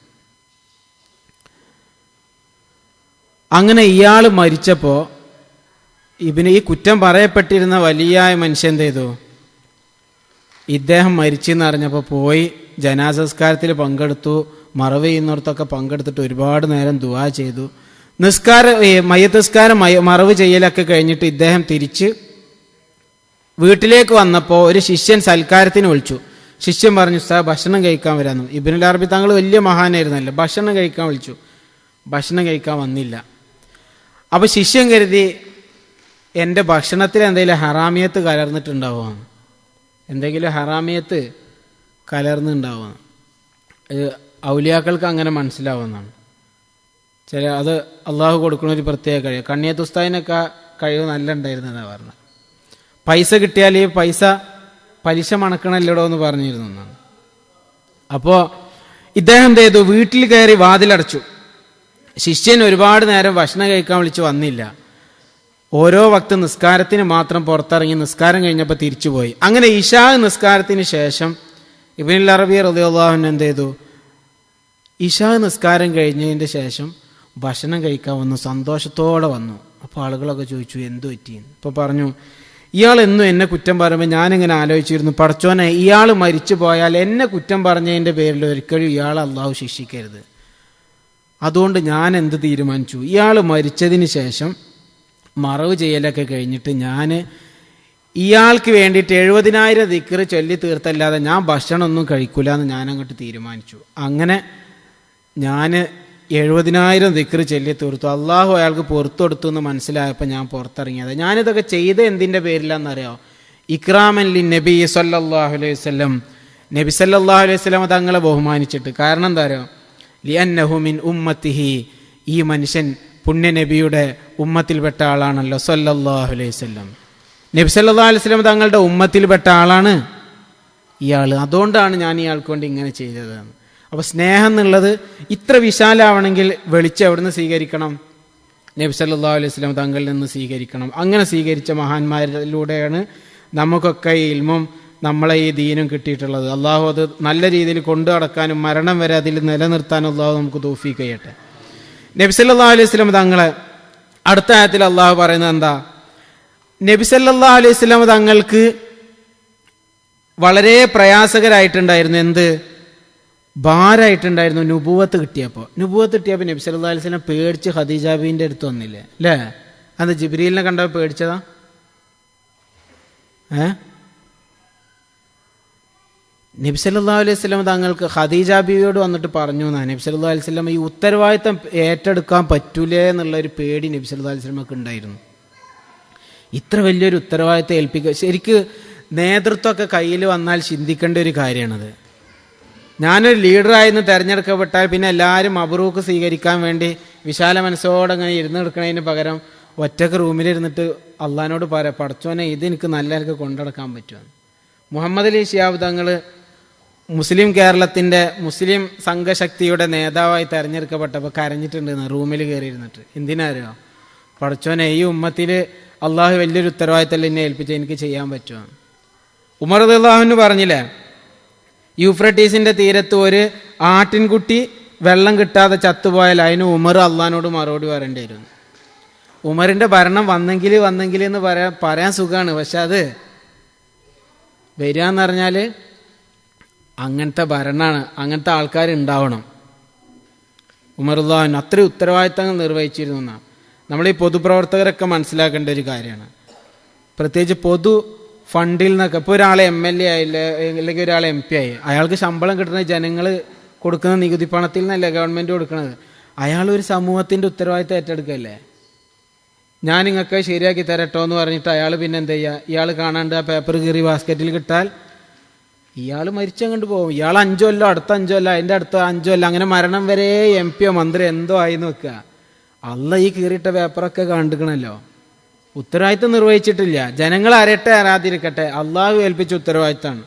അങ്ങനെ ഇയാൾ മരിച്ചപ്പോൾ ഈ കുറ്റം പറയപ്പെട്ടിരുന്ന വലിയ മനുഷ്യൻ എന്ത് ചെയ്തു? ഇദ്ദേഹം മരിച്ചെന്ന് അറിഞ്ഞപ്പോൾ പോയി ജനാസംസ്കാരത്തിൽ പങ്കെടുത്തു. മറവ് ചെയ്യുന്നിടത്തൊക്കെ പങ്കെടുത്തിട്ട് ഒരുപാട് നേരം ദുആ ചെയ്തു. മയ്യത്ത് നിസ്കാരം മറവ് ചെയ്യലൊക്കെ കഴിഞ്ഞിട്ട് ഇദ്ദേഹം തിരിച്ച് വീട്ടിലേക്ക് വന്നപ്പോൾ ഒരു ശിഷ്യൻ സൽക്കാരത്തിന് വിളിച്ചു. ശിഷ്യൻ പറഞ്ഞു, ഉസ്താദ് ഭക്ഷണം കഴിക്കാൻ വരാമെന്ന്. ഇബ്നുൽ അറബി തങ്ങൾ വലിയ മഹാനായിരുന്നല്ലോ, ഭക്ഷണം കഴിക്കാൻ വിളിച്ചു. ഭക്ഷണം കഴിക്കാൻ വന്നില്ല. അപ്പോൾ ശിഷ്യൻ കരുതി എൻ്റെ ഭക്ഷണത്തിൽ എന്തെങ്കിലും ഹറാമിയത്ത് കലർന്നിട്ടുണ്ടാവുക, എന്തെങ്കിലും ഹറാമിയത്ത് കലർന്നുണ്ടാവുക. ഔലിയാക്കൾക്ക് അങ്ങനെ മനസ്സിലാവുന്നതാണ്. അത് അള്ളാഹു കൊടുക്കുന്ന ഒരു പ്രത്യേക കഴിവ്. കണ്ണിയത്ത് ഉസ്താദിനൊക്കെ കഴിവ് നല്ല ഉണ്ടായിരുന്നതാണ് പറഞ്ഞത്. പൈസ കിട്ടിയാൽ ഈ പൈസ പലിശ മണക്കണല്ലോടോ എന്ന് പറഞ്ഞിരുന്നു എന്നാണ്. അപ്പോൾ ഇദ്ദേഹം എന്ത് ചെയ്തു? വീട്ടിൽ കയറി വാതിലടച്ചു. ശിഷ്യൻ ഒരുപാട് നേരം ഭക്ഷണം കഴിക്കാൻ വിളിച്ച് വന്നില്ല. ഓരോ വക്ത് നിസ്കാരത്തിന് മാത്രം പുറത്തിറങ്ങി നിസ്കാരം കഴിഞ്ഞപ്പോൾ തിരിച്ചുപോയി. അങ്ങനെ ഇശാ നിസ്കാരത്തിന് ശേഷം ഇബ്നുൽ അറബി റളിയല്ലാഹു അൻഹു എന്ത് ചെയ്തു? ഇശാ നിസ്കാരം കഴിഞ്ഞതിൻ്റെ ശേഷം ഭക്ഷണം കഴിക്കാൻ വന്നു, സന്തോഷത്തോടെ വന്നു. അപ്പോൾ ആളുകളൊക്കെ ചോദിച്ചു, എന്തു പറ്റി? ഇപ്പോൾ പറഞ്ഞു, ഇയാൾ എന്നും എന്നെ കുറ്റം പറയുമ്പോൾ ഞാനിങ്ങനെ ആലോചിച്ചിരുന്നു, പടച്ചോനെ ഇയാൾ മരിച്ചു പോയാൽ എന്നെ കുറ്റം പറഞ്ഞതിൻ്റെ പേരിൽ ഒരിക്കലും ഇയാൾ അള്ളാഹു ശിക്ഷിക്കരുത്. അതുകൊണ്ട് ഞാൻ എന്ത് തീരുമാനിച്ചു, ഇയാൾ മരിച്ചതിന് ശേഷം മറവ് ചെയ്യലൊക്കെ കഴിഞ്ഞിട്ട് ഞാൻ ഇയാൾക്ക് വേണ്ടിയിട്ട് 70,000 ദിക്ർ ചൊല്ലി തീർത്തല്ലാതെ ഞാൻ ഭക്ഷണമൊന്നും കഴിക്കില്ല എന്ന് ഞാനങ്ങോട്ട് തീരുമാനിച്ചു. അങ്ങനെ ഞാൻ 70,000 ദിക്ർ ചൊല്ലി തീർത്തു. അള്ളാഹു അയാൾക്ക് പുറത്തു കൊടുത്തു എന്ന് മനസ്സിലായപ്പോൾ ഞാൻ പുറത്തിറങ്ങിയത്. ഞാനിതൊക്കെ ചെയ്ത് എന്തിൻ്റെ പേരിലാണെന്നറിയാമോ? ഇക്രാമൻ ലി നബി സല്ലല്ലാഹു അലൈഹി വസല്ലം, നബി സല്ലല്ലാഹു അലൈഹി വസല്ലം തങ്ങളെ ബഹുമാനിച്ചിട്ട്. കാരണം എന്താ അറിയോ? ലിഅന്നഹു മിൻ ഉമ്മത്തിഹി, ഈ മനുഷ്യൻ പുണ്യ നബിയുടെ ഉമ്മത്തിൽപ്പെട്ട ആളാണല്ലോ സല്ലല്ലാഹു അലൈഹി വസല്ലം. നബി സല്ലല്ലാഹു അലൈഹി വസല്ലം തങ്ങളുടെ ഉമ്മത്തിൽപ്പെട്ട ആളാണ് ഇയാൾ. അതുകൊണ്ടാണ് ഞാൻ ഇയാൾക്ക് വേണ്ടി ഇങ്ങനെ ചെയ്തത്. അപ്പോൾ സ്നേഹം എന്നുള്ളത് ഇത്ര വിശാലാവണമെങ്കിൽ വെളിച്ചം എവിടെ നിന്ന് സ്വീകരിക്കണം? നബി സല്ലല്ലാഹു അലൈഹി വസല്ലം തങ്ങളിൽ നിന്ന് സ്വീകരിക്കണം. അങ്ങനെ സ്വീകരിച്ച മഹാന്മാരിലൂടെയാണ് നമുക്കൊക്കെ ഈ ഇൽമും നമ്മളെ ഈ ദീനും കിട്ടിയിട്ടുള്ളത്. അള്ളാഹു അത് നല്ല രീതിയിൽ കൊണ്ടു നടക്കാനും മരണം വരെ അതിൽ നിലനിർത്താനും അള്ളാഹു നമുക്ക് തൗഫീഖ് ചെയ്യട്ടെ. നബി സല്ലല്ലാഹു അലൈഹി വസല്ലം തങ്ങളെ അടുത്ത ആയത്തിൽ അള്ളാഹു പറയുന്നത് എന്താ? നബി സല്ലല്ലാഹു അലൈഹി വസല്ലം തങ്ങൾക്ക് വളരെ പ്രയാസകരായിട്ടുണ്ടായിരുന്നു. എന്ത് ഭാരമായിട്ടുണ്ടായിരുന്നു? നുബുവത്ത് കിട്ടിയപ്പോൾ നബി സല്ലല്ലാഹു അലൈഹി വസല്ലം പേടിച്ച് ഖദീജ ബീവിൻ്റെ അടുത്ത് വന്നില്ലേ അല്ലേ? അത് ജിബ്രീലിനെ കണ്ടപ്പോൾ പേടിച്ചതാ? നബി സല്ലല്ലാഹു അലൈഹി വസല്ലം തങ്ങൾക്ക് ഖദീജ ബീവിയോട് വന്നിട്ട് പറഞ്ഞു എന്നാ നബി സല്ലല്ലാഹു അലൈഹി വസല്ലം ഈ ഉത്തരവാദിത്തം ഏറ്റെടുക്കാൻ പറ്റൂലേ എന്നുള്ളൊരു പേടി നബി സല്ലല്ലാഹു അലൈഹി വസല്ലമക്ക് ഉണ്ടായിരുന്നു. ഇത്ര വലിയൊരു ഉത്തരവാദിത്തം ഏൽപ്പിക്കുക ശരിക്ക് നേതൃത്വമൊക്കെ കയ്യിൽ വന്നാൽ ചിന്തിക്കേണ്ട ഒരു കാര്യമാണത്. ഞാനൊരു ലീഡറായിരുന്നു തിരഞ്ഞെടുക്കപ്പെട്ടാൽ പിന്നെ എല്ലാവരും മബ്റൂക്ക് സ്വീകരിക്കാൻ വേണ്ടി വിശാല മനസ്സോടെ അങ്ങനെ ഇരുന്നെടുക്കുന്നതിന് പകരം ഒറ്റക്ക് റൂമിലിരുന്നിട്ട് അള്ളഹാനോട് പറയാം, പടച്ചോനെ ഇത് എനിക്ക് നല്ല എനിക്ക് കൊണ്ടുനടക്കാൻ പറ്റുമെന്ന്. മുഹമ്മദ് അലി ശിഹാബ് തങ്ങൾ മുസ്ലിം കേരളത്തിൻ്റെ മുസ്ലിം സംഘശക്തിയുടെ നേതാവായി തിരഞ്ഞെടുക്കപ്പെട്ടപ്പോൾ കരഞ്ഞിട്ടുണ്ട് റൂമിൽ കയറിയിരുന്നിട്ട്. എന്തിനാരോ? പടച്ചോനെ ഈ ഉമ്മത്തിൽ അള്ളാഹു വലിയൊരു ഉത്തരവാദിത്തം എന്നെ ഏൽപ്പിച്ച് എനിക്ക് ചെയ്യാൻ പറ്റുമോ? ഉമർ റളിയല്ലാഹു പറഞ്ഞില്ലേ, യൂഫ്രട്ടീസിൻ്റെ തീരത്ത് ഒരു ആട്ടിൻകുട്ടി വെള്ളം കിട്ടാതെ ചത്തുപോയാൽ അതിന് ഉമർ അള്ളഹാനോട് മറുപടി പറയേണ്ടി വരും. ഉമറിൻ്റെ ഭരണം വന്നെങ്കിൽ എന്ന് പറയാൻ സുഖമാണ്, പക്ഷെ അത് വരിക എന്ന് പറഞ്ഞാൽ അങ്ങനത്തെ ഭരണമാണ്, അങ്ങനത്തെ ആൾക്കാരുണ്ടാവണം. ഉമർ റളിയല്ലാഹു അത്രയും ഉത്തരവാദിത്തങ്ങൾ നിർവഹിച്ചിരുന്നു എന്നാണ് നമ്മൾ ഈ പൊതുപ്രവർത്തകരൊക്കെ മനസ്സിലാക്കേണ്ട ഒരു കാര്യമാണ്. പ്രത്യേകിച്ച് പൊതു ഫണ്ടിൽ നിന്നൊക്കെ ഇപ്പോൾ ഒരാൾ MLA ആയില്ല അല്ലെങ്കിൽ ഒരാൾ MP ആയി, അയാൾക്ക് ശമ്പളം കിട്ടുന്നത് ജനങ്ങൾ കൊടുക്കുന്ന നികുതി പണത്തിൽ നിന്നല്ലേ ഗവൺമെൻറ് കൊടുക്കുന്നത്. അയാൾ ഒരു സമൂഹത്തിൻ്റെ ഉത്തരവാദിത്തം ഏറ്റെടുക്കല്ലേ. ഞാൻ നിങ്ങൾക്ക് ശരിയാക്കി തരട്ടോ എന്ന് പറഞ്ഞിട്ട് അയാൾ പിന്നെ എന്ത് ചെയ്യുക? ഇയാൾ കാണാണ്ട് ആ പേപ്പർ കീറി ബാസ്ക്കറ്റിൽ കിട്ടാൽ ഇയാൾ മരിച്ചങ്ങോട്ട് പോകും. ഇയാൾ 5 കൊല്ലം അടുത്ത 5 കൊല്ലം അതിൻ്റെ അടുത്ത 5 കൊല്ലം അങ്ങനെ മരണം വരെ MP യോ മന്ത്രി എന്തോ ആയിന്ന് വെക്കുക. അല്ല ഈ കീറിയിട്ട പേപ്പറൊക്കെ കണ്ടിക്കണല്ലോ. ഉത്തരവാദിത്തം നിർവഹിച്ചിട്ടില്ല. ജനങ്ങൾ അറിയട്ടെ ആരാതിരിക്കട്ടെ, അള്ളാഹു ഏൽപ്പിച്ച ഉത്തരവാദിത്തമാണ്.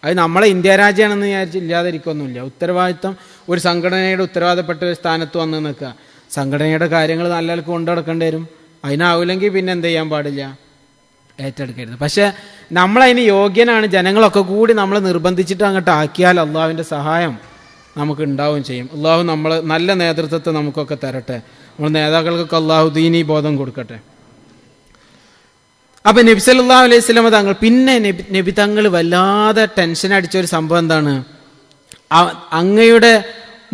അത് നമ്മളെ ഇന്ത്യ രാജ്യമാണെന്ന് വിചാരിച്ച് ഇല്ലാതിരിക്കൊന്നുമില്ല. ഉത്തരവാദിത്തം ഒരു സംഘടനയുടെ ഉത്തരവാദപ്പെട്ട ഒരു സ്ഥാനത്ത് വന്ന് നിൽക്കുക. സംഘടനയുടെ കാര്യങ്ങൾ നല്ല ആൾക്ക് കൊണ്ടു നടക്കേണ്ടി വരും. അതിനാവില്ലെങ്കിൽ പിന്നെ എന്ത് ചെയ്യാൻ പാടില്ല? ഏറ്റെടുക്കരുത്. പക്ഷെ നമ്മളതിന് യോഗ്യനാണ്. ജനങ്ങളൊക്കെ കൂടി നമ്മളെ നിർബന്ധിച്ചിട്ട് അങ്ങോട്ട് ആക്കിയാൽ അള്ളാഹുവിൻ്റെ സഹായം നമുക്ക് ഉണ്ടാവുകയും ചെയ്യും. അള്ളാഹു നമ്മൾ നല്ല നേതൃത്വത്തെ നമുക്കൊക്കെ തരട്ടെ. നമ്മൾ നേതാക്കൾക്കൊക്കെ അള്ളാഹു ദീനീ ബോധം കൊടുക്കട്ടെ. അപ്പം നബി സല്ലല്ലാഹു അലൈഹി വസല്ലം തങ്ങൾ പിന്നെ നബി തങ്ങൾ വല്ലാതെ ടെൻഷൻ അടിച്ചൊരു സംഭവം എന്താണ്? അങ്ങയുടെ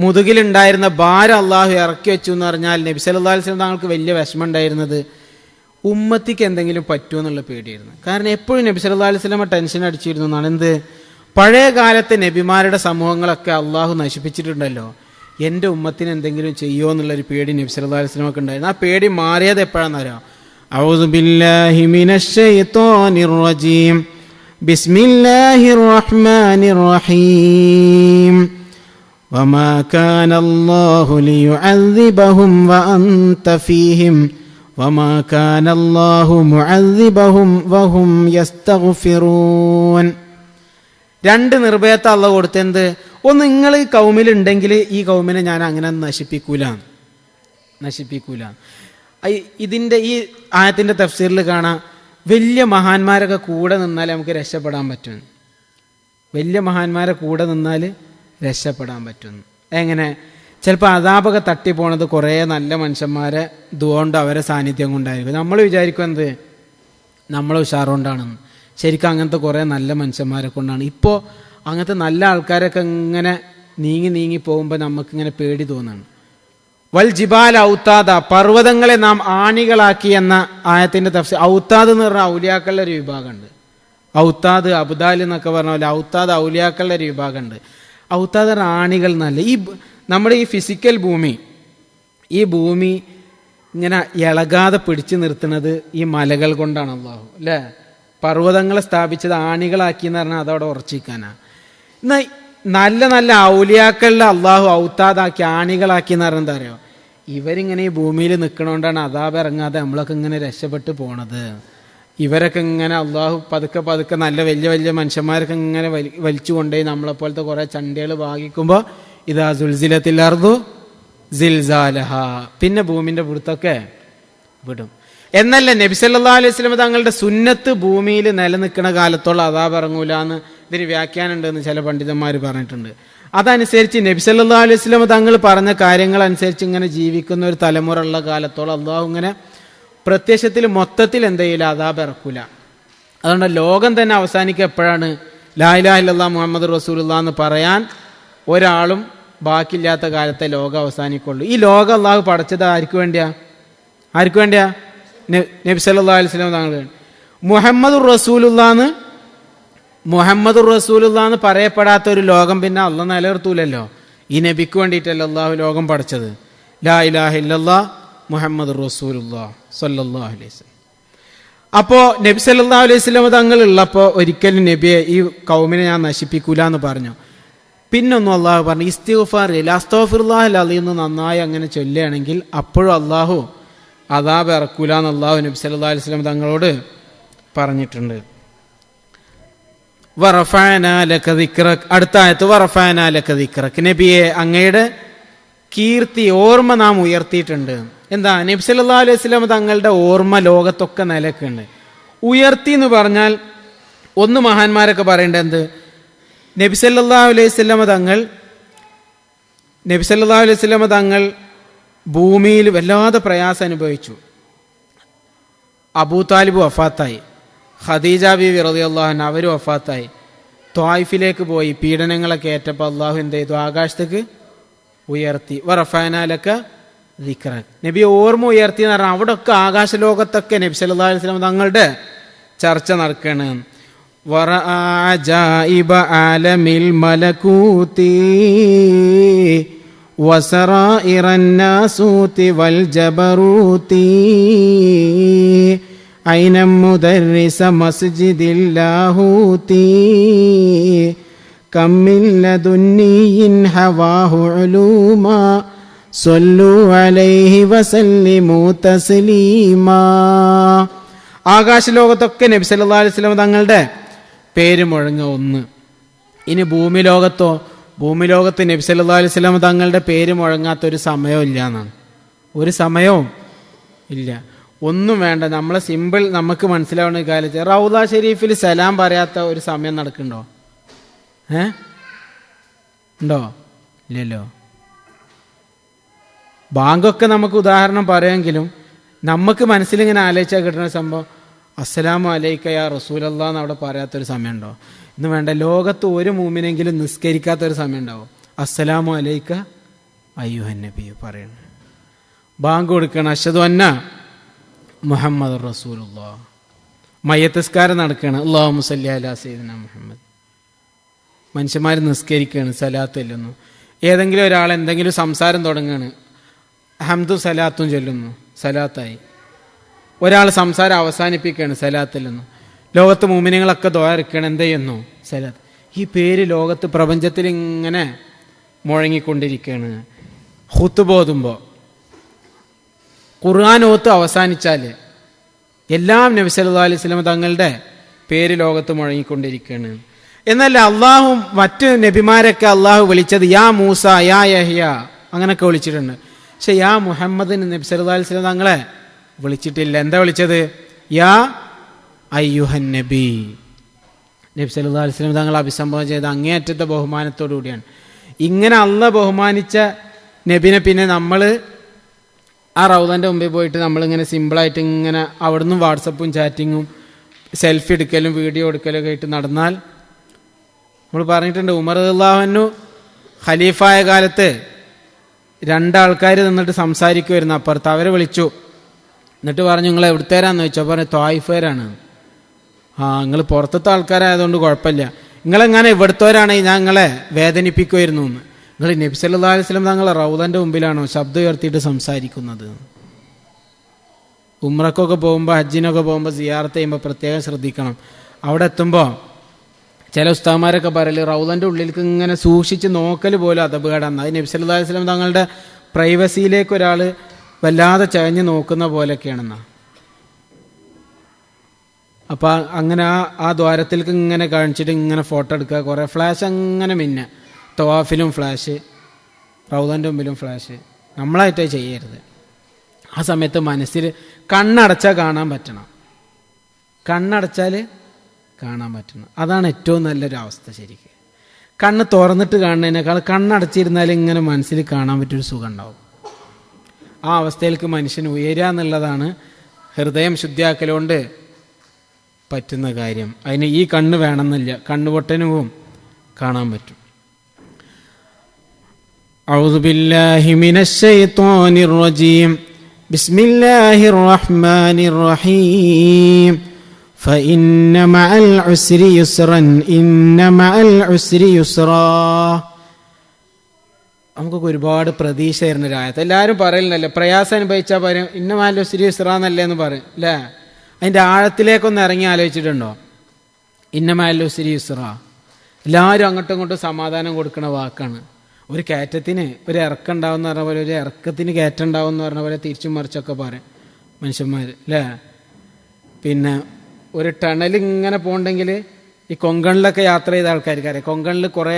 മുതുകിലുണ്ടായിരുന്ന ഭാരം അള്ളാഹു ഇറക്കി വെച്ചു എന്ന് പറഞ്ഞാൽ നബി സല്ലല്ലാഹു അലൈഹി വസല്ലം തങ്ങൾക്ക് വലിയ വിഷമം ഉണ്ടായിരുന്നത് ഉമ്മത്തിക്ക് എന്തെങ്കിലും പറ്റുമോ എന്നുള്ള പേടിയായിരുന്നു. കാരണം എപ്പോഴും നബി സല്ലല്ലാഹു അലൈഹി വസല്ലം ടെൻഷൻ അടിച്ചിരുന്നു എന്നാണ്. എന്ത്? പഴയ കാലത്തെ നബിമാരുടെ സമൂഹങ്ങളൊക്കെ അള്ളാഹു നശിപ്പിച്ചിട്ടുണ്ടല്ലോ, എൻ്റെ ഉമ്മത്തിന് എന്തെങ്കിലും ചെയ്യുമോ എന്നുള്ളൊരു പേടി നബി സല്ലല്ലാഹു അലൈഹി വസല്ലമക്ക് ഉണ്ടായിരുന്നു. ആ പേടി മാറിയത് എപ്പോഴാണെന്ന് അറിയാം? അഊദു ബില്ലാഹി മിനശ് ശൈത്വാനിർ റജീം ബിസ്മില്ലാഹിർ റഹ്മാനിർ റഹീം വമാ കാന അല്ലാഹു ലിയുഅദ്ദിബഹും വഅൻത ഫീഹിം വമാ കാന അല്ലാഹു മുഅദ്ദിബഹും വഹും യസ്തഗ്ഫിറൂൻ. 2 നിർഭയത്തെ അള്ളാഹു കൊടുത്തെന്ത്? ഒന്ന്, നിങ്ങൾ ഈ കൗമിലുണ്ടെങ്കിൽ ഈ കൗമിനെ ഞാൻ അങ്ങനെ നശിപ്പിക്കൂല. ഇതിൻ്റെ ഈ ആയത്തിൻ്റെ തഫ്സീറിൽ കാണാം, വലിയ മഹാന്മാരൊക്കെ കൂടെ നിന്നാൽ നമുക്ക് രക്ഷപ്പെടാൻ പറ്റും. വലിയ മഹാന്മാരെ കൂടെ നിന്നാൽ രക്ഷപ്പെടാൻ പറ്റും. എങ്ങനെ? ചിലപ്പോൾ അദാബൊക്കെ തട്ടിപ്പോണത് കുറേ നല്ല മനുഷ്യന്മാരെ ഇതുകൊണ്ട് അവരെ സാന്നിധ്യം കൊണ്ടായിരിക്കും. നമ്മൾ വിചാരിക്കും എന്ത് നമ്മളെ ഉഷാറുകൊണ്ടാണെന്ന്. ശരിക്കും അങ്ങനത്തെ കുറേ നല്ല മനുഷ്യന്മാരെ കൊണ്ടാണ്. ഇപ്പോൾ അങ്ങനത്തെ നല്ല ആൾക്കാരൊക്കെ ഇങ്ങനെ നീങ്ങി പോകുമ്പോൾ നമുക്കിങ്ങനെ പേടി തോന്നുന്നു. വൽ ജിബാൽ ഔത്താദ, പർവ്വതങ്ങളെ നാം ആണികളാക്കി എന്ന ആയത്തിൻ്റെ തഫ്സീർ. ഔത്താദ് എന്ന് പറഞ്ഞാൽ ഔലിയാക്കളുടെ ഒരു വിഭാഗമുണ്ട്. ഔത്താദ് അബ്ദാൽ എന്നൊക്കെ പറഞ്ഞ പോലെ ഔത്താദ് ഔലിയാക്കളുടെ ഒരു വിഭാഗമുണ്ട്. ഔത്താദ് ആണികൾ എന്നല്ല. ഈ നമ്മുടെ ഈ ഫിസിക്കൽ ഭൂമി, ഈ ഭൂമി ഇങ്ങനെ ഇളകാതെ പിടിച്ചു നിർത്തുന്നത് ഈ മലകൾ കൊണ്ടാണ് അല്ലാഹു, അല്ലേ? പർവ്വതങ്ങളെ സ്ഥാപിച്ചത് ആണികളാക്കി എന്ന് പറഞ്ഞാൽ അതവിടെ ഉറച്ചിരിക്കാനാണ്. എന്നാൽ നല്ല നല്ല ഔലിയാക്കളിലെ അള്ളാഹു ഔത്താദാക്കി ആണികളാക്കി എന്ന് പറഞ്ഞാൽ എന്താ അറിയോ? ഇവരിങ്ങനെ ഈ ഭൂമിയിൽ നിൽക്കണോണ്ടാണ് അദാബ് ഇറങ്ങാതെ നമ്മളൊക്കെ ഇങ്ങനെ രക്ഷപ്പെട്ട് പോണത്. ഇവരൊക്കെ ഇങ്ങനെ അള്ളാഹു പതുക്കെ നല്ല വലിയ മനുഷ്യന്മാരൊക്കെ ഇങ്ങനെ വലിച്ചു കൊണ്ടുപോയി നമ്മളെപ്പോലത്തെ കുറേ ചണ്ടികൾ ഭാഗിക്കുമ്പോൾ ഇദാ സുൽസിലത്തിൽ അർദു സിൽസാലഹ, പിന്നെ ഭൂമിന്റെ പുറത്തൊക്കെ വിടും. എന്നല്ല നബി സല്ലല്ലാഹു അലൈഹി വസല്ലം തങ്ങളുടെ സുന്നത്ത് ഭൂമിയിൽ നിലനിൽക്കുന്ന കാലത്തോളം അദാബ് ഇറങ്ങൂല എന്ന് ഇതിന് വ്യാഖ്യാനം ഉണ്ടെന്ന് ചില പണ്ഡിതന്മാർ പറഞ്ഞിട്ടുണ്ട്. അതനുസരിച്ച് നബി സല്ലല്ലാഹു അലൈഹി വസല്ലം തങ്ങൾ പറഞ്ഞ കാര്യങ്ങൾ അനുസരിച്ച് ഇങ്ങനെ ജീവിക്കുന്ന ഒരു തലമുറ ഉള്ള കാലത്തോളം അള്ളാഹു ഇങ്ങനെ പ്രത്യക്ഷത്തിൽ മൊത്തത്തിൽ എന്ത് ചെയ്യില്ല, അദാബ് ഇറക്കൂല. അതുകൊണ്ട് ലോകം തന്നെ അവസാനിക്കുക എപ്പോഴാണ്? ലാ ഇലാഹ ഇല്ലല്ലാഹ് മുഹമ്മദ് റസൂലുള്ളാഹ് എന്ന് പറയാൻ ഒരാളും ബാക്കിയില്ലാത്ത കാലത്തെ ലോകം അവസാനിക്കുള്ളൂ. ഈ ലോകം അള്ളാഹു പടച്ചത് ആർക്ക് വേണ്ടിയാ? നബി സല്ലല്ലാഹു അലൈഹി വസല്ലം തങ്ങൾ. മുഹമ്മദുർ റസൂലുള്ളാഹ് എന്ന് പറയപ്പെടാത്ത ഒരു ലോകം പിന്നെ അള്ളാഹ് നിലനിർത്തൂലല്ലോ. ഈ നബിക്ക് വേണ്ടിയിട്ടല്ലോ അള്ളാഹു ലോകം പഠിച്ചത്. ലാ ഇലാഹ ഇല്ലല്ലാഹ് മുഹമ്മദുർ റസൂലുള്ളാഹ് സ്വല്ലല്ലാഹു അലൈഹി വസല്ലം. അപ്പോൾ നബി സല്ലല്ലാഹു അലൈഹി വസല്ലം തങ്ങൾ ഉള്ളപ്പോൾ ഒരിക്കലും നബിയെ ഈ കൗമിനെ ഞാൻ നശിപ്പിക്കൂല എന്ന് പറഞ്ഞു. പിന്നൊന്നും അള്ളാഹു പറഞ്ഞു ഇസ്തിഗ്ഫാർ അസ്തഗ്ഫിറുല്ലാഹൽ അലീം നന്നായി അങ്ങനെ ചൊല്ലുകയാണെങ്കിൽ അപ്പോഴും അള്ളാഹു അദാബ് ഇറക്കൂല എന്ന് അള്ളാഹു നബി സല്ലല്ലാഹു അലൈഹി വസല്ലം തങ്ങളോട് പറഞ്ഞിട്ടുണ്ട്. വറഫഅനാ ലക ദിക്റക്, അടുത്ത ആയത്ത് വറഫഅനാ ലക ദിക്റക്, നബിയെ അങ്ങയുടെ കീർത്തി ഓർമ്മ നാം ഉയർത്തിയിട്ടുണ്ട്. എന്താ? നബി സല്ലല്ലാഹു അലൈഹി വസല്ലം തങ്ങളുടെ ഓർമ്മ ലോകത്തൊക്കെ നിലക്കുണ്ട്. ഉയർത്തി എന്ന് പറഞ്ഞാൽ ഒന്ന് മഹാന്മാരൊക്കെ പറയേണ്ടത് എന്ത്? നബി സല്ലല്ലാഹു അലൈഹി വസല്ലം തങ്ങൾ ഭൂമിയിൽ വല്ലാതെ പ്രയാസം അനുഭവിച്ചു. അബൂ താലിബ് വഫാത്തായി, ഖദീജ ബീവി റളിയല്ലാഹു അൻഹ അവർ വഫാത്തായി. ത്വായിഫിലേക്ക് പോയി, പീഡനങ്ങളൊക്കെ ഏറ്റപ്പോൾ അള്ളാഹു എന്ത് ചെയ്തു? ആകാശത്തേക്ക് ഉയർത്തി. വറഫഅനാ ലക ദിക്റക്, നബി ഓർമ്മ ഉയർത്തി എന്ന് പറഞ്ഞാൽ അവിടെ ഒക്കെ ആകാശലോകത്തൊക്കെ നബി സല്ലല്ലാഹു അലൈഹി വസല്ലം തങ്ങളുടെ ചർച്ച നടക്കുകയാണ്. വറഅജായിബ ആലമിൽ മലകൂതി വസറായിറൻ നാസൂതി വൽ ജബറൂതി ഐന മുദർരിസ മസ്ജിദിൽ ലാഹൂതി കമ്മിൻ ലദുന്നിയിൻ ഹവാഹു ഉലൂമാ സ്വല്ലു അലൈഹി വസല്ലിമു തസ്ലീമാ. ആകാശലോകത്തൊക്കെ നബി സല്ലല്ലാഹു അലൈഹി വസല്ലം തങ്ങളുടെ പേര് മുഴങ്ങുക ഒന്ന്. ഇനി ഭൂമിലോകത്ത് നബി സല്ലല്ലാഹു അലൈഹി വസല്ലം തങ്ങളുടെ പേര് മുഴങ്ങാത്തൊരു സമയവും ഇല്ല എന്നാണ്. ഒരു സമയവും ഇല്ല, ഒന്നും വേണ്ട. നമ്മളെ സിമ്പിൾ നമുക്ക് മനസ്സിലാവുന്ന കാലത്ത് റൗദ ഷരീഫിൽ സലാം പറയാത്ത ഒരു സമയം നടക്കുന്നുണ്ടോ? ഉണ്ടോ? ഇല്ലല്ലോ. ബാങ്കൊക്കെ നമുക്ക് ഉദാഹരണം പറയാമെങ്കിലും നമുക്ക് മനസ്സിലിങ്ങനെ ആലോചിച്ചാൽ കിട്ടുന്ന സംഭവം അസ്സലാമു അലൈക യാ റസൂലല്ലാഹ് എന്ന് അവിടെ പറയാത്തൊരു സമയമുണ്ടോ? ഇന്ന് വേണ്ട, ലോകത്ത് ഒരു മൂമിനെങ്കിലും നിസ്കരിക്കാത്തൊരു സമയം ഉണ്ടാവും. അസ്സലാമു അലൈക അയ്യുഹൻ നബി പറയണം. ബാങ്ക് കൊടുക്കണം, അഷ്ഹദു അന്ന മുഹമ്മദ് റസൂലുള്ളാഹ്. മയ്യത്തസ്കാരം നടക്കുകയാണ്, അല്ലാഹുമ്മ സ്വല്ലി അലാ സയ്യിദിനാ മുഹമ്മദ്. മനുഷ്യന്മാർ നിസ്കരിക്കുകയാണ്, സലാത്ത് ചൊല്ലുന്നു. ഏതെങ്കിലും ഒരാൾ എന്തെങ്കിലും സംസാരം തുടങ്ങുകയാണ്, ഹംദും സലാത്തും ചൊല്ലുന്നു, സലാത്തായി. ഒരാൾ സംസാരം അവസാനിപ്പിക്കുകയാണ്, സലാത്ത് ചൊല്ലുന്നു. ലോകത്ത് മുഅ്മിനീങ്ങളൊക്കെ ദുആ ഇറക്കുകയാണ്, എന്ത് ചെയ്യുന്നു? സലാത്ത്. ഈ പേര് ലോകത്ത് പ്രപഞ്ചത്തിൽ ഇങ്ങനെ മുഴങ്ങിക്കൊണ്ടിരിക്കുകയാണ്. ഖുത്ബ ഓതുമ്പോൾ, ഖുർആൻ ഓത്ത് അവസാനിച്ചാൽ എല്ലാം നബി സല്ലല്ലാഹു അലൈഹി വസല്ലം തങ്ങളുടെ പേര് ലോകത്ത് മുഴങ്ങിക്കൊണ്ടിരിക്കുകയാണ്. എന്നല്ല അള്ളാഹു മറ്റ് നബിമാരൊക്കെ അള്ളാഹു വിളിച്ചത് യാ മൂസ, യാ യഹ്യ അങ്ങനെയൊക്കെ വിളിച്ചിട്ടുണ്ട്. പക്ഷെ യാ മുഹമ്മദിന് നബി സല്ലല്ലാഹു അലൈഹി വസല്ലം തങ്ങളെ വിളിച്ചിട്ടില്ല. എന്താ വിളിച്ചത്? യാ അയ്യുഹൻ നബി. നബി സല്ലല്ലാഹു അലൈഹി വസല്ലം തങ്ങളെ അഭിസംബോധന ചെയ്ത അങ്ങേയറ്റത്തെ ബഹുമാനത്തോടു കൂടിയാണ്. ഇങ്ങനെ അള്ളാഹ് ബഹുമാനിച്ച നബിനെ പിന്നെ നമ്മൾ ആ റൗദൻ്റെ മുമ്പിൽ പോയിട്ട് നമ്മളിങ്ങനെ സിമ്പിളായിട്ട് ഇങ്ങനെ അവിടുന്ന് വാട്സപ്പും ചാറ്റിങ്ങും സെൽഫി എടുക്കലും വീഡിയോ എടുക്കലും ഒക്കെ ആയിട്ട് നടന്നാൽ, നമ്മൾ പറഞ്ഞിട്ടുണ്ട്, ഉമർ റളിയല്ലാഹു അൻഹു ഖലീഫായ കാലത്ത് രണ്ടാൾക്കാർ നിന്നിട്ട് സംസാരിക്കുമായിരുന്നു അപ്പുറത്ത്. അവരെ വിളിച്ചു, എന്നിട്ട് പറഞ്ഞു നിങ്ങൾ എവിടുത്തേരാന്ന് ചോദിച്ചു. പറഞ്ഞു ത്വായിഫേരാണ്. നിങ്ങൾ പുറത്തത്തെ ആൾക്കാരായതുകൊണ്ട് കുഴപ്പമില്ല, നിങ്ങളെങ്ങനെ ഇവിടുത്തോരാണെങ്കിൽ ഞാൻ നിങ്ങളെ വേദനിപ്പിക്കുമായിരുന്നു എന്ന്. നിങ്ങൾ നബി സല്ലല്ലാഹു അലൈഹി വസല്ലം തങ്ങളെ റൗദൻ്റെ മുമ്പിലാണോ ശബ്ദം ഉയർത്തിയിട്ട് സംസാരിക്കുന്നത്? ഉംറക്കൊക്കെ പോകുമ്പോൾ, ഹജ്ജിനൊക്കെ പോകുമ്പോൾ, സിയാറത്ത് ചെയ്യുമ്പോൾ പ്രത്യേകം ശ്രദ്ധിക്കണം. അവിടെ എത്തുമ്പോൾ ചില ഉസ്താദന്മാരൊക്കെ പറയല് റൗദൻ്റെ ഉള്ളിലേക്ക് ഇങ്ങനെ സൂക്ഷിച്ച് നോക്കൽ പോലും അതപകടമാണ്. അത് നബി സല്ലല്ലാഹു അലൈഹി വസല്ലം തങ്ങളുടെ പ്രൈവസിയിലേക്ക് ഒരാൾ വല്ലാതെ ചഴഞ്ഞ് നോക്കുന്ന പോലെയൊക്കെയാണെന്നാ. അപ്പം അങ്ങനെ ആ ദ്വാരത്തിലേക്ക് ഇങ്ങനെ കാണിച്ചിട്ട് ഇങ്ങനെ ഫോട്ടോ എടുക്കുക, കുറേ ഫ്ലാഷ് അങ്ങനെ മിന്ന തവാഫിലും ഫ്ലാഷ്, റൗദൻ്റെ മുമ്പിലും ഫ്ലാഷ്. നമ്മളായിട്ട് ചെയ്യരുത്. ആ സമയത്ത് മനസ്സിൽ കണ്ണടച്ചാൽ കാണാൻ പറ്റണം. കണ്ണടച്ചാൽ കാണാൻ പറ്റണം. അതാണ് ഏറ്റവും നല്ലൊരു അവസ്ഥ. ശരിക്കും കണ്ണ് തുറന്നിട്ട് കാണുന്നതിനേക്കാൾ കണ്ണടച്ചിരുന്നാൽ ഇങ്ങനെ മനസ്സിൽ കാണാൻ പറ്റിയൊരു സുഖം ഉണ്ടാവും. ആ അവസ്ഥയിലേക്ക് മനുഷ്യൻ ഉയരുക എന്നുള്ളതാണ് ഹൃദയം ശുദ്ധിയാക്കലുകൊണ്ട് പറ്റുന്ന കാര്യം. അതിന് ഈ കണ്ണ് വേണമെന്നില്ല, കണ്ണുപൊട്ടനുവും കാണാൻ പറ്റും. അഊദു ബില്ലാഹി മിനശ് ശൈത്വാനിർ റജീം. ബിസ്മില്ലാഹിർ റഹ്മാനിർ റഹീം. فإن مع العسر يسرا إن مع العسر يسرا. നമുക്കൊക്കെ ഒരുപാട് പ്രതീക്ഷ തരുന്ന ഒരു ആയത്ത്. എല്ലാവരും പറയലല്ലേ, പ്രയാസം അനുഭവിച്ചാൽ പറയും ഇന്ന മഅൽ ഉസ്രി യുസ്റാ എന്നല്ലേ എന്ന് പറയും അല്ലേ. അതിൻ്റെ ആഴത്തിലേക്കൊന്ന് ഇറങ്ങി ആലോചിച്ചിട്ടുണ്ടോ? ഇന്ന മഅൽ ഉസ്രി യുസ്റാ എല്ലാവരും അങ്ങോട്ടും ഇങ്ങോട്ടും സമാധാനം കൊടുക്കുന്ന വാക്കാണ്. ഒരു കയറ്റത്തിന് ഒരു ഇറക്കം ഉണ്ടാവും എന്ന് പറഞ്ഞ പോലെ, ഒരു ഇറക്കത്തിന് കയറ്റം ഉണ്ടാവും എന്ന് പറഞ്ഞ പോലെ തിരിച്ചും മറിച്ചൊക്കെ പറയും മനുഷ്യന്മാർ അല്ലേ. പിന്നെ ഒരു ടണൽ ഇങ്ങനെ പോകണ്ടെങ്കിൽ ഈ കൊങ്കണിലൊക്കെ യാത്ര ചെയ്ത ആൾക്കാർക്കറിയാം. കൊങ്കണിൽ കുറേ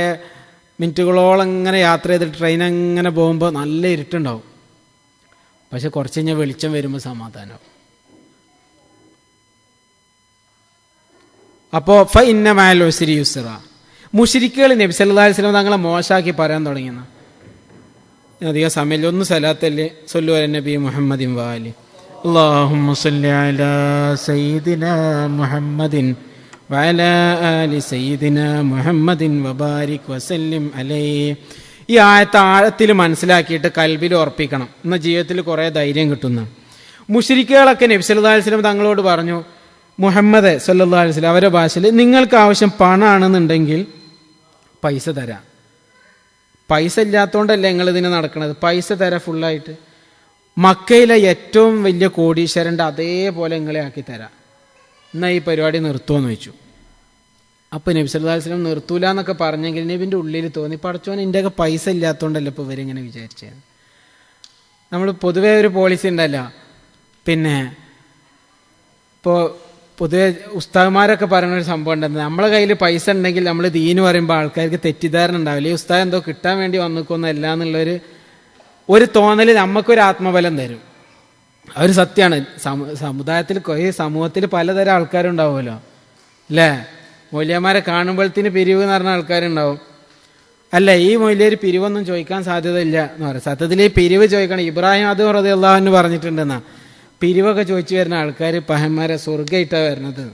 മിനിറ്റുകളോളം ഇങ്ങനെ യാത്ര ചെയ്തിട്ട് ട്രെയിൻ അങ്ങനെ പോകുമ്പോൾ നല്ല ഇരുട്ടുണ്ടാവും. പക്ഷെ കുറച്ച് കഴിഞ്ഞാൽ വെളിച്ചം വരുമ്പോൾ സമാധാനമാവും. അപ്പോൾ ഫഇന്ന മഅൽ ഉസ്രി യുസ്റാ. മുശ്രിക്കുകൾ നബി സല്ലല്ലാഹു അലൈഹി വസല്ലം തങ്ങളെ മോശമാക്കി പറയാൻ തുടങ്ങിയെന്ന അധികം സമയമില്ല. ഒന്ന് സലാത്തല്ലേ സല്ലു അല നബി മുഹമ്മദിൻ വാലി. اللهم صل على سيدنا محمد وعلى آل سيدنا محمد وبارك وسلم عليه. ഈ ആയത്ത് ആഴത്തിൽ മനസ്സിലാക്കിയിട്ട് കൽബിൽ ഉറപ്പിക്കണം. എന്നാൽ ജീവിതത്തിൽ കുറേ ധൈര്യം കിട്ടുന്ന. മുശ്രിക്കുകളൊക്കെ നബി സല്ലല്ലാഹു അലൈഹി വസല്ലം തങ്ങളോട് പറഞ്ഞു, മുഹമ്മദ് സല്ലല്ലാഹു അലൈഹി വസല്ലം അവരുടെ ഭാഷയിൽ നിങ്ങൾക്ക് ആവശ്യം പണമാണെന്നുണ്ടെങ്കിൽ പൈസ തരാം. പൈസ ഇല്ലാത്തതുകൊണ്ടല്ലേ നിങ്ങൾ ഇതിന് നടക്കണത്, പൈസ തരാം ഫുള്ളായിട്ട്. മക്കയിലെ ഏറ്റവും വലിയ കോടീശ്വരൻ്റെ അതേപോലെ നിങ്ങളെ ആക്കി തരാം, എന്നാൽ ഈ പരിപാടി നിർത്തുമെന്ന് വെച്ചു. അപ്പോൾ നബി സല്ലല്ലാഹു അലൈഹി വസല്ലം നിർത്തൂല എന്നൊക്കെ പറഞ്ഞെങ്കിൽ നബിൻ്റെ ഉള്ളിൽ തോന്നി, പടച്ചോൻ എൻ്റെയൊക്കെ പൈസ ഇല്ലാത്തതുകൊണ്ടല്ലേ ഇപ്പോൾ ഇവരിങ്ങനെ വിചാരിച്ചത്. നമ്മൾ പൊതുവേ ഒരു പോളിസി ഉണ്ടല്ലോ, പിന്നെ ഇപ്പോൾ പൊതുവെ ഉസ്താദ്മാരൊക്കെ പറയുന്നൊരു സംഭവം ഉണ്ടെന്ന്, നമ്മളെ കയ്യിൽ പൈസ ഉണ്ടെങ്കിൽ നമ്മൾ ദീന് പറയുമ്പോൾ ആൾക്കാർക്ക് തെറ്റിദ്ധാരണ ഉണ്ടാവില്ല, ഈ ഉസ്താദ് എന്തോ കിട്ടാൻ വേണ്ടി വന്നിക്കൊന്നല്ല എന്നുള്ളൊരു തോന്നൽ നമുക്കൊരു ആത്മബലം തരും. അതൊരു സത്യമാണ്. സമുദായത്തിൽ ഈ സമൂഹത്തിൽ പലതരം ആൾക്കാരുണ്ടാവുമല്ലോ അല്ലേ. മൗല്യന്മാരെ കാണുമ്പോഴത്തേന് പിരിവ് എന്ന് പറഞ്ഞ ആൾക്കാരുണ്ടാവും. അല്ല, ഈ മൗല്യർ പിരിവൊന്നും ചോദിക്കാൻ സാധ്യതയില്ല എന്ന് പറയും. സത്യത്തിൽ ഈ പിരിവ് ചോദിക്കണം. ഇബ്രാഹിം അത് റളിയല്ലാഹു അൻഹു പറഞ്ഞിട്ടുണ്ടെന്നാ, പിരിവൊക്കെ ചോദിച്ചു വരുന്ന ആൾക്കാർ പഹന്മാരെ സ്വർഗ്ഗമായിട്ടാണ് വരുന്നത്,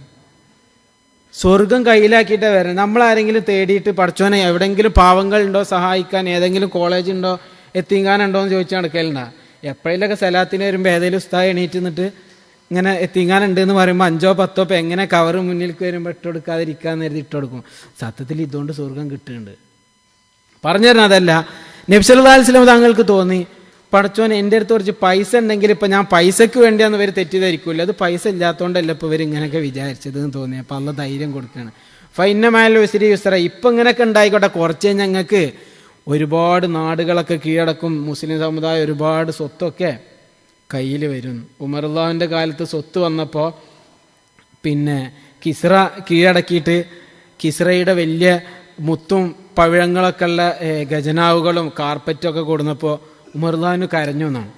സ്വർഗം കയ്യിലാക്കിയിട്ടാണ് വരുന്നത്. നമ്മളാരെങ്കിലും തേടിയിട്ട് പഠിച്ചോനെ എവിടെയെങ്കിലും പാവങ്ങളുണ്ടോ സഹായിക്കാൻ, ഏതെങ്കിലും കോളേജ് ഉണ്ടോ എത്തിങ്ങാനുണ്ടോ എന്ന് ചോദിച്ചാൽ നടക്കലുണ്ടാ. എപ്പോഴേലൊക്കെ സലാത്തിന് വരുമ്പോൾ ഏതെങ്കിലും ഉസ്താദ് എണീറ്റ് നിന്നിട്ട് ഇങ്ങനെ എത്തിങ്ങാനുണ്ട് എന്ന് പറയുമ്പോൾ 5 10 ഇപ്പം എങ്ങനെ കവർ മുന്നിലേക്ക് വരുമ്പോൾ ഇട്ട് കൊടുക്കാതിരിക്കാന്ന് കരുതി ഇട്ട് കൊടുക്കും. സത്യത്തിൽ ഇതുകൊണ്ട് സ്വർഗം കിട്ടുന്നുണ്ട്. പറഞ്ഞു തരണം. അതല്ല, നബി സല്ലല്ലാഹു അലൈഹി വസല്ലം താങ്കൾക്ക് തോന്നി പടച്ചോൻ എൻ്റെ അടുത്ത് കുറച്ച് പൈസ ഉണ്ടെങ്കിൽ ഇപ്പം ഞാൻ പൈസക്ക് വേണ്ടിയാന്ന് ഇവർ തെറ്റിദ്ധരിക്കൂല, അത് പൈസ ഇല്ലാത്തതുകൊണ്ടല്ല ഇപ്പോൾ ഇവർ ഇങ്ങനെയൊക്കെ വിചാരിച്ചത് എന്ന് തോന്നി. അപ്പം അള്ള ധൈര്യം കൊടുക്കുകയാണ്. ഫഇന്ന മഅൽ ഉസ്രി യുസ്റ. ഇപ്പം ഇങ്ങനെയൊക്കെ ഉണ്ടായിക്കോട്ടെ, കുറച്ച് ഞങ്ങൾക്ക് ഒരുപാട് നാടുകളൊക്കെ കീഴടക്കും, മുസ്ലിം സമുദായം ഒരുപാട് സ്വത്തൊക്കെ കയ്യിൽ വരും. ഉമർ അള്ളാഹുവിൻ്റെ കാലത്ത് സ്വത്ത് വന്നപ്പോൾ പിന്നെ കിസ്റ കീഴടക്കിയിട്ട് കിസ്റയുടെ വലിയ മുത്തും പവിഴങ്ങളൊക്കെ ഉള്ള ഖജനാവുകളും കാർപ്പറ്റൊക്കെ കൊടുന്നപ്പോൾ ഉമർ അള്ളാഹുവിന് കരഞ്ഞു എന്നാണ്.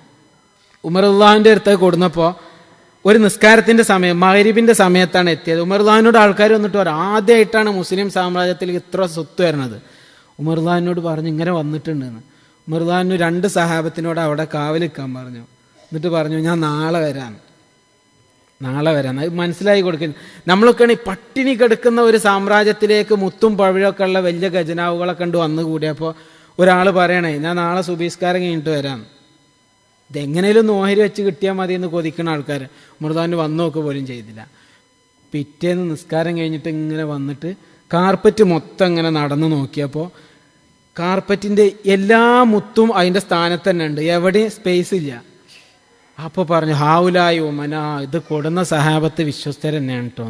ഉമർ അള്ളാഹുവിൻ്റെ അടുത്ത് കൊടുന്നപ്പോൾ ഒരു നിസ്കാരത്തിൻ്റെ സമയം മഗ്‌രിബിൻ്റെ സമയത്താണ് എത്തിയത്. ഉമർ അള്ളാഹുവിനോട് ആൾക്കാർ വന്നിട്ട് പറയും, ആദ്യമായിട്ടാണ് മുസ്ലിം സാമ്രാജ്യത്തിൽ ഇത്ര സ്വത്ത് വരുന്നത്. ഉമർ അള്ളാഹുവിനോട് പറഞ്ഞു ഇങ്ങനെ വന്നിട്ടുണ്ടെന്ന്. ഉമർ അള്ളാഹുവിന് 2 സഹാബത്തിനോട് അവിടെ കാവലിക്കാൻ പറഞ്ഞു. എന്നിട്ട് പറഞ്ഞു ഞാൻ നാളെ വരാം. അത് മനസ്സിലായി കൊടുക്കുന്നു. നമ്മളൊക്കെയാണ് ഈ പട്ടിണി കിടക്കുന്ന ഒരു സാമ്രാജ്യത്തിലേക്ക് മുത്തും പവിഴമൊക്കെ ഉള്ള വലിയ ഖജനാവുകളൊക്കെ ഉണ്ട് വന്നു കൂടിയപ്പോൾ ഒരാൾ പറയണേ ഞാൻ നാളെ സുബഹിസ്കാരം കഴിഞ്ഞിട്ട് വരാം, ഇതെങ്ങനെയും ഓഹരി വെച്ച് കിട്ടിയാൽ മതി എന്ന് കൊതിക്കുന്ന ആൾക്കാർ. ഉമർ അള്ളാഹുവിന് വന്നു നോക്കുക പോലും ചെയ്തില്ല. പിറ്റേന്ന് നിസ്കാരം കഴിഞ്ഞിട്ട് ഇങ്ങനെ വന്നിട്ട് കാർപ്പറ്റ് മൊത്തം ഇങ്ങനെ നടന്നു നോക്കിയപ്പോൾ കാർപ്പറ്റിൻ്റെ എല്ലാ മുത്തും അതിൻ്റെ സ്ഥാനത്ത് തന്നെ ഉണ്ട്, എവിടെയും സ്പേസ് ഇല്ല. അപ്പോൾ പറഞ്ഞു ഹാവുലായി ഉമന, ഇത് കൊടുന്ന സഹാബത്ത് വിശ്വസ്തർ തന്നെയാണ് കേട്ടോ.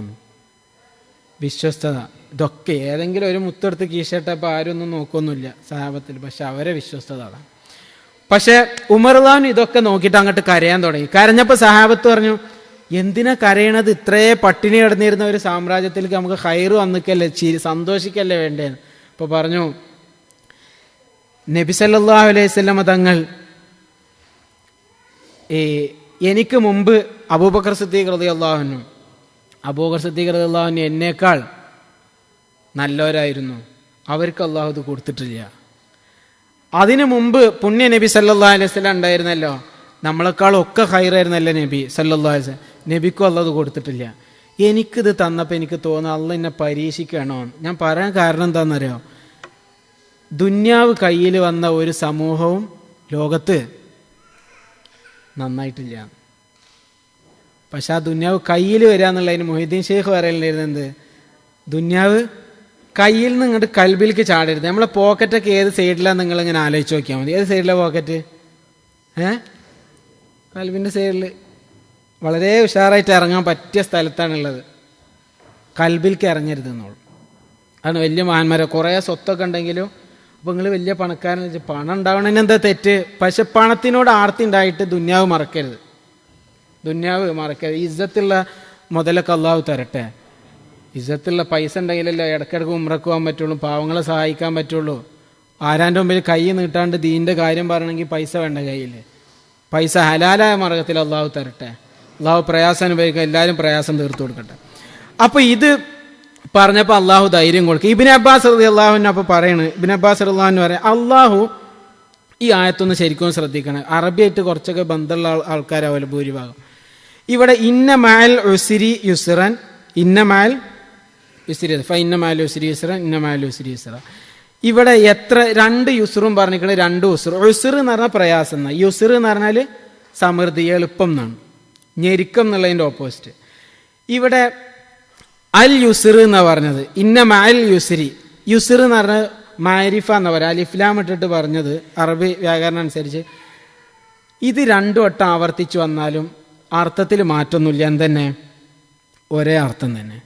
വിശ്വസ്തത ഇതൊക്കെ ഏതെങ്കിലും ഒരു മുത്തെടുത്ത് കീശട്ടപ്പോൾ ആരും ഒന്നും നോക്കൊന്നുമില്ല സഹാബത്തിൽ, പക്ഷെ അവരെ വിശ്വസ്തത അതാണ്. പക്ഷെ ഉമർ അള്ളാഹു ഇതൊക്കെ നോക്കിയിട്ട് അങ്ങോട്ട് കരയാൻ തുടങ്ങി. കരഞ്ഞപ്പോൾ സഹാബത്ത് പറഞ്ഞു എന്തിനാ കരയണത്, ഇത്രേ പട്ടിണി കിടന്നിരുന്ന ഒരു സാമ്രാജ്യത്തിലേക്ക് നമുക്ക് ഹൈറ് വന്നിക്കല്ലേ, സന്തോഷിക്കല്ലേ വേണ്ടേന്ന്. അപ്പോൾ പറഞ്ഞു നബി സല്ലല്ലാഹു അലൈഹി വസല്ലമ തങ്ങൾ എനിക്ക് മുമ്പ് അബൂബക്കർ സിദ്ദീഖ് റളിയല്ലാഹു അൻഹു എന്നേക്കാൾ നല്ലവരായിരുന്നു, അവർക്ക് അള്ളാഹു ഇത് കൊടുത്തിട്ടില്ല. അതിനു മുമ്പ് പുണ്യ നബി സല്ലല്ലാഹു അലൈഹി വസല്ലം ഉണ്ടായിരുന്നല്ലോ, നമ്മളെക്കാളൊക്കെ ഹൈറായിരുന്നല്ലോ നബി സല്ലല്ലാഹു അലൈഹി വസല്ലം, നബിക്കും അള്ളാഹ് ഇത് കൊടുത്തിട്ടില്ല. എനിക്കിത് തന്നപ്പോൾ എനിക്ക് തോന്നുന്നു അള്ളാഹ് എന്നെ പരീക്ഷിക്കണോ. ഞാൻ പറയാൻ കാരണം എന്താണെന്നറിയോ, ദുന്യാവ് കയ്യിൽ വന്ന ഒരു സമൂഹവും ലോകത്ത് നന്നായിട്ടില്ല. പക്ഷെ ആ ദുന്യാവ് കയ്യിൽ വരിക എന്നുള്ളതിന് മൊഹീദ്ദീൻ ഷെയ്ഖ് പറയലുണ്ടായിരുന്നു, എന്ത് ദുന്യാവ് കയ്യിൽ നിന്ന് ഇങ്ങോട്ട് കൽബിലേക്ക് ചാടരുത്. നമ്മളെ പോക്കറ്റൊക്കെ ഏത് സൈഡിലാണ് നിങ്ങളിങ്ങനെ ആലോചിച്ച് നോക്കിയാൽ മതി. ഏത് സൈഡിലാണ് പോക്കറ്റ്? കൽബിൻ്റെ സൈഡിൽ വളരെ ഉഷാറായിട്ട് ഇറങ്ങാൻ പറ്റിയ സ്ഥലത്താണുള്ളത്. കൽബിലേക്ക് ഇറങ്ങരുത് എന്നുള്ളൂ. അതാണ് വലിയ മഹാന്മാരെ കുറേ സ്വത്തൊക്കെ ഉണ്ടെങ്കിലും, അപ്പോൾ നിങ്ങൾ വലിയ പണക്കാരൻ വെച്ചാൽ പണം ഉണ്ടാവണതിന് എന്താ തെറ്റ്? പക്ഷെ പണത്തിനോട് ആർത്തി ഉണ്ടായിട്ട് ദുന്യാവ് മറക്കരുത്. ഇസ്സത്തുള്ള മുതലൊക്കെ അള്ളാഹു തരട്ടെ. ഇസ്സത്തുള്ള പൈസ ഉണ്ടെങ്കിലല്ലോ ഇടയ്ക്കിടയ്ക്ക് ഉംറക്ക് പോകാൻ പറ്റുള്ളൂ, പാവങ്ങളെ സഹായിക്കാൻ പറ്റുള്ളൂ. ആരാൻ്റെ മുമ്പിൽ കൈ നീട്ടാണ്ട് ദീൻ്റെ കാര്യം പറയണമെങ്കിൽ പൈസ വേണ്ട കയ്യിൽ. പൈസ ഹലാലായ മാർഗത്തിൽ അള്ളാഹു തരട്ടെ. അള്ളാഹു പ്രയാസം അനുഭവിക്കാൻ എല്ലാവരും പ്രയാസം തീർത്തു കൊടുക്കട്ടെ. അപ്പോൾ ഇത് പറഞ്ഞപ്പോൾ അള്ളാഹു ധൈര്യം കൊടുക്കും. ഇബ്നു അബ്ബാസ് റളിയല്ലാഹു അപ്പോൾ പറയണ്, ഇബ്നു അബ്ബാസ് റളിയല്ലാഹു പറയാം, അള്ളാഹു ഈ ആയത്തൊന്ന് ശരിക്കും ശ്രദ്ധിക്കണം. അറബിയായിട്ട് കുറച്ചൊക്കെ ബന്ധമുള്ള ആൾക്കാരാവുമല്ലോ ഭൂരിഭാഗം. ഇവിടെ ഇന്ന മഅൽ ഉസ്രി യുസ്റൻ, ഇന്ന മഅൽ ഉസ്രി ഫഇന്ന മഅൽ ഉസ്രി യുസ്റൻ, ഇന്ന മഅൽ ഉസ്രി യുസ്റ. ഇവിടെ എത്ര രണ്ട് യുസ്റും പറഞ്ഞിരിക്കുന്നത്? രണ്ട് ഉസ്ർ. ഉസ്ർ എന്ന് പറഞ്ഞാൽ പ്രയാസം എന്നാണ്, യുസ്ർ എന്ന് പറഞ്ഞാൽ സമൃദ്ധി, എളുപ്പം എന്നാണ്. ഞെരുക്കം എന്നുള്ളതിൻ്റെ ഓപ്പോസിറ്റ്. ഇവിടെ അൽ യുസ്ർ എന്നാണ് പറഞ്ഞത്, ഇന്ന മഅൽ യുസ്രി. യുസ്ർ എന്ന് പറഞ്ഞാൽ മാരിഫ എന്ന് പറയാം, അലിഫ്ലാം ഇട്ടിട്ട് പറഞ്ഞത് അറബി വ്യാകരണം അനുസരിച്ച്. ഇത് രണ്ടു വട്ടം ആവർത്തിച്ചു വന്നാലും അർത്ഥത്തിൽ മാറ്റമൊന്നുമില്ല, എന്തെന്നെ ഒരേ അർത്ഥം തന്നെ.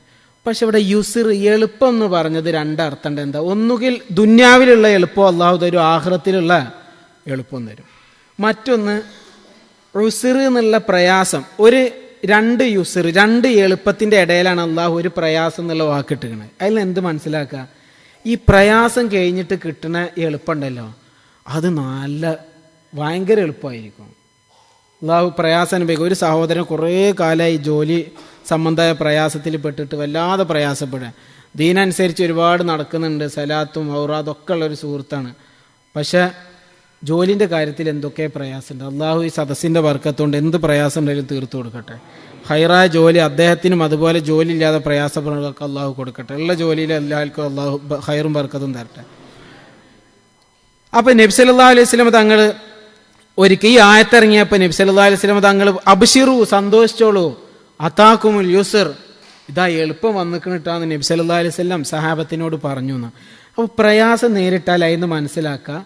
പക്ഷെ ഇവിടെ യുസ്ർ എളുപ്പം എന്ന് പറഞ്ഞത് രണ്ടർത്ഥം ഉണ്ട്. എന്താ? ഒന്നുകിൽ ദുന്യാവിലുള്ള എളുപ്പം അള്ളാഹു തരും, ആഖിറത്തിലുള്ള എളുപ്പം തരും. മറ്റൊന്ന് ഉസ്ർ എന്നുള്ള പ്രയാസം. രണ്ട് യുസ്ർ, രണ്ട് എളുപ്പത്തിൻ്റെ ഇടയിലാണ് അള്ളാഹു ഒരു പ്രയാസം എന്നുള്ള വാക്കിട്ടിരിക്കുന്നത്. അതിൽ എന്ത് മനസ്സിലാക്കുക? ഈ പ്രയാസം കഴിഞ്ഞിട്ട് കിട്ടുന്ന എളുപ്പമുണ്ടല്ലോ, അത് ഭയങ്കര എളുപ്പമായിരിക്കും. അള്ളാഹു പ്രയാസം അനുഭവിക്കും. ഒരു സഹോദരൻ കുറേ കാലമായി ജോലി സംബന്ധമായ പ്രയാസത്തിൽ പെട്ടിട്ട് വല്ലാതെ പ്രയാസപ്പെടുക. ദീനനുസരിച്ച് ഒരുപാട് നടക്കുന്നുണ്ട്, സലാത്തും ഔറാദും ഒക്കെ ഉള്ളൊരു സുഹൃത്താണ്. പക്ഷെ ജോലിൻ്റെ കാര്യത്തിൽ എന്തൊക്കെ പ്രയാസമുണ്ട്. അള്ളാഹു ഈ സദസ്സിൻ്റെ ബർക്കത്തുകൊണ്ട് എന്ത് പ്രയാസം ഉണ്ടെങ്കിലും തീർത്തു കൊടുക്കട്ടെ. ഹൈറായ ജോലി അദ്ദേഹത്തിനും അതുപോലെ ജോലി ഇല്ലാതെ പ്രയാസപ്പെടുന്നവർക്ക് അള്ളാഹു കൊടുക്കട്ടെ. ഉള്ള ജോലിയിൽ എല്ലാവർക്കും അള്ളാഹു ഹൈറും ബർക്കത്തും തരട്ടെ. അപ്പം നബി സല്ലല്ലാഹു അലൈഹി വസല്ലം തങ്ങൾ ഒരിക്കൽ ഈ ആയത്തിറങ്ങിയപ്പോൾ നബി സല്ലല്ലാഹു അലൈഹി വസല്ലം തങ്ങൾ അബ്ശിറു, സന്തോഷിച്ചോളൂ, അതാക്കുമുൽ യുസ്ർ, ഇതാ എളുപ്പം വന്നിക്കിട്ടാന്ന് നബി സല്ലല്ലാഹു അലൈഹി വസല്ലം സഹാബത്തിനോട് പറഞ്ഞു എന്ന്. അപ്പോൾ പ്രയാസം നേരിട്ടാൽ അതിന് മനസ്സിലാക്കുക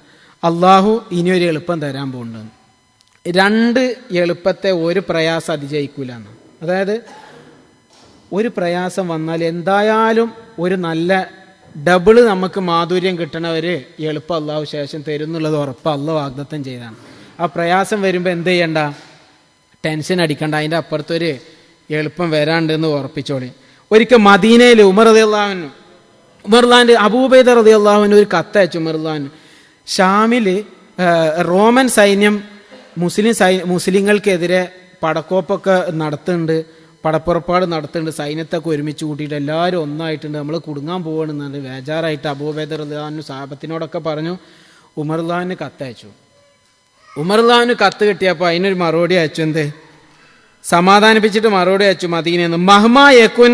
അള്ളാഹു ഇനിയൊരു എളുപ്പം തരാൻ പോകുന്നുണ്ടെന്ന്. രണ്ട് എളുപ്പത്തെ ഒരു പ്രയാസം അതിജയിക്കൂല എന്ന്. അതായത് ഒരു പ്രയാസം വന്നാൽ എന്തായാലും ഒരു നല്ല ഡബിള് നമുക്ക് മാധുര്യം കിട്ടണ ഒരു എളുപ്പം അള്ളാഹു ശേഷം തരും എന്നുള്ളത് ഉറപ്പ് അള്ളാഹു വാഗ്ദത്തം ചെയ്താണ്. ആ പ്രയാസം വരുമ്പോൾ എന്ത് ചെയ്യണ്ട? ടെൻഷൻ അടിക്കണ്ട, അതിൻ്റെ അപ്പുറത്തൊരു എളുപ്പം വരാണ്ടെന്ന് ഉറപ്പിച്ചോളി. ഒരിക്കൽ മദീനയിൽ ഉമർ റളിയല്ലാഹു അബൂബൈദ റളിയല്ലാഹു ഒരു കത്തയച്ചു. ഉമർ റളിയല്ലാഹു ഷാമിൽ റോമൻ സൈന്യം മുസ്ലിങ്ങൾക്കെതിരെ പടക്കോപ്പൊക്കെ നടത്തുന്നുണ്ട്, പടപ്പുറപ്പാട് നടത്തുന്നുണ്ട്, സൈന്യത്തൊക്കെ ഒരുമിച്ച് കൂട്ടിയിട്ട് എല്ലാവരും ഒന്നായിട്ടുണ്ട്, നമ്മൾ കുടുങ്ങാൻ പോകണമെന്നുണ്ട്. ബേജാറായിട്ട് അബൂബൈദ റളിയല്ലാഹു സഹാബത്തിനോടൊക്കെ പറഞ്ഞു. ഉമർ റളിയല്ലാഹു കത്തയച്ചു. ഉമർ റളിയല്ലാഹു കത്ത് കിട്ടിയപ്പോൾ അതിനൊരു മറുപടി അയച്ചു. എന്ത്? സമാധാനിപ്പിച്ചിട്ട് മറുപടി അയച്ചു മദീനയിൽ നിന്ന്. മഹ്മാ യകുൻ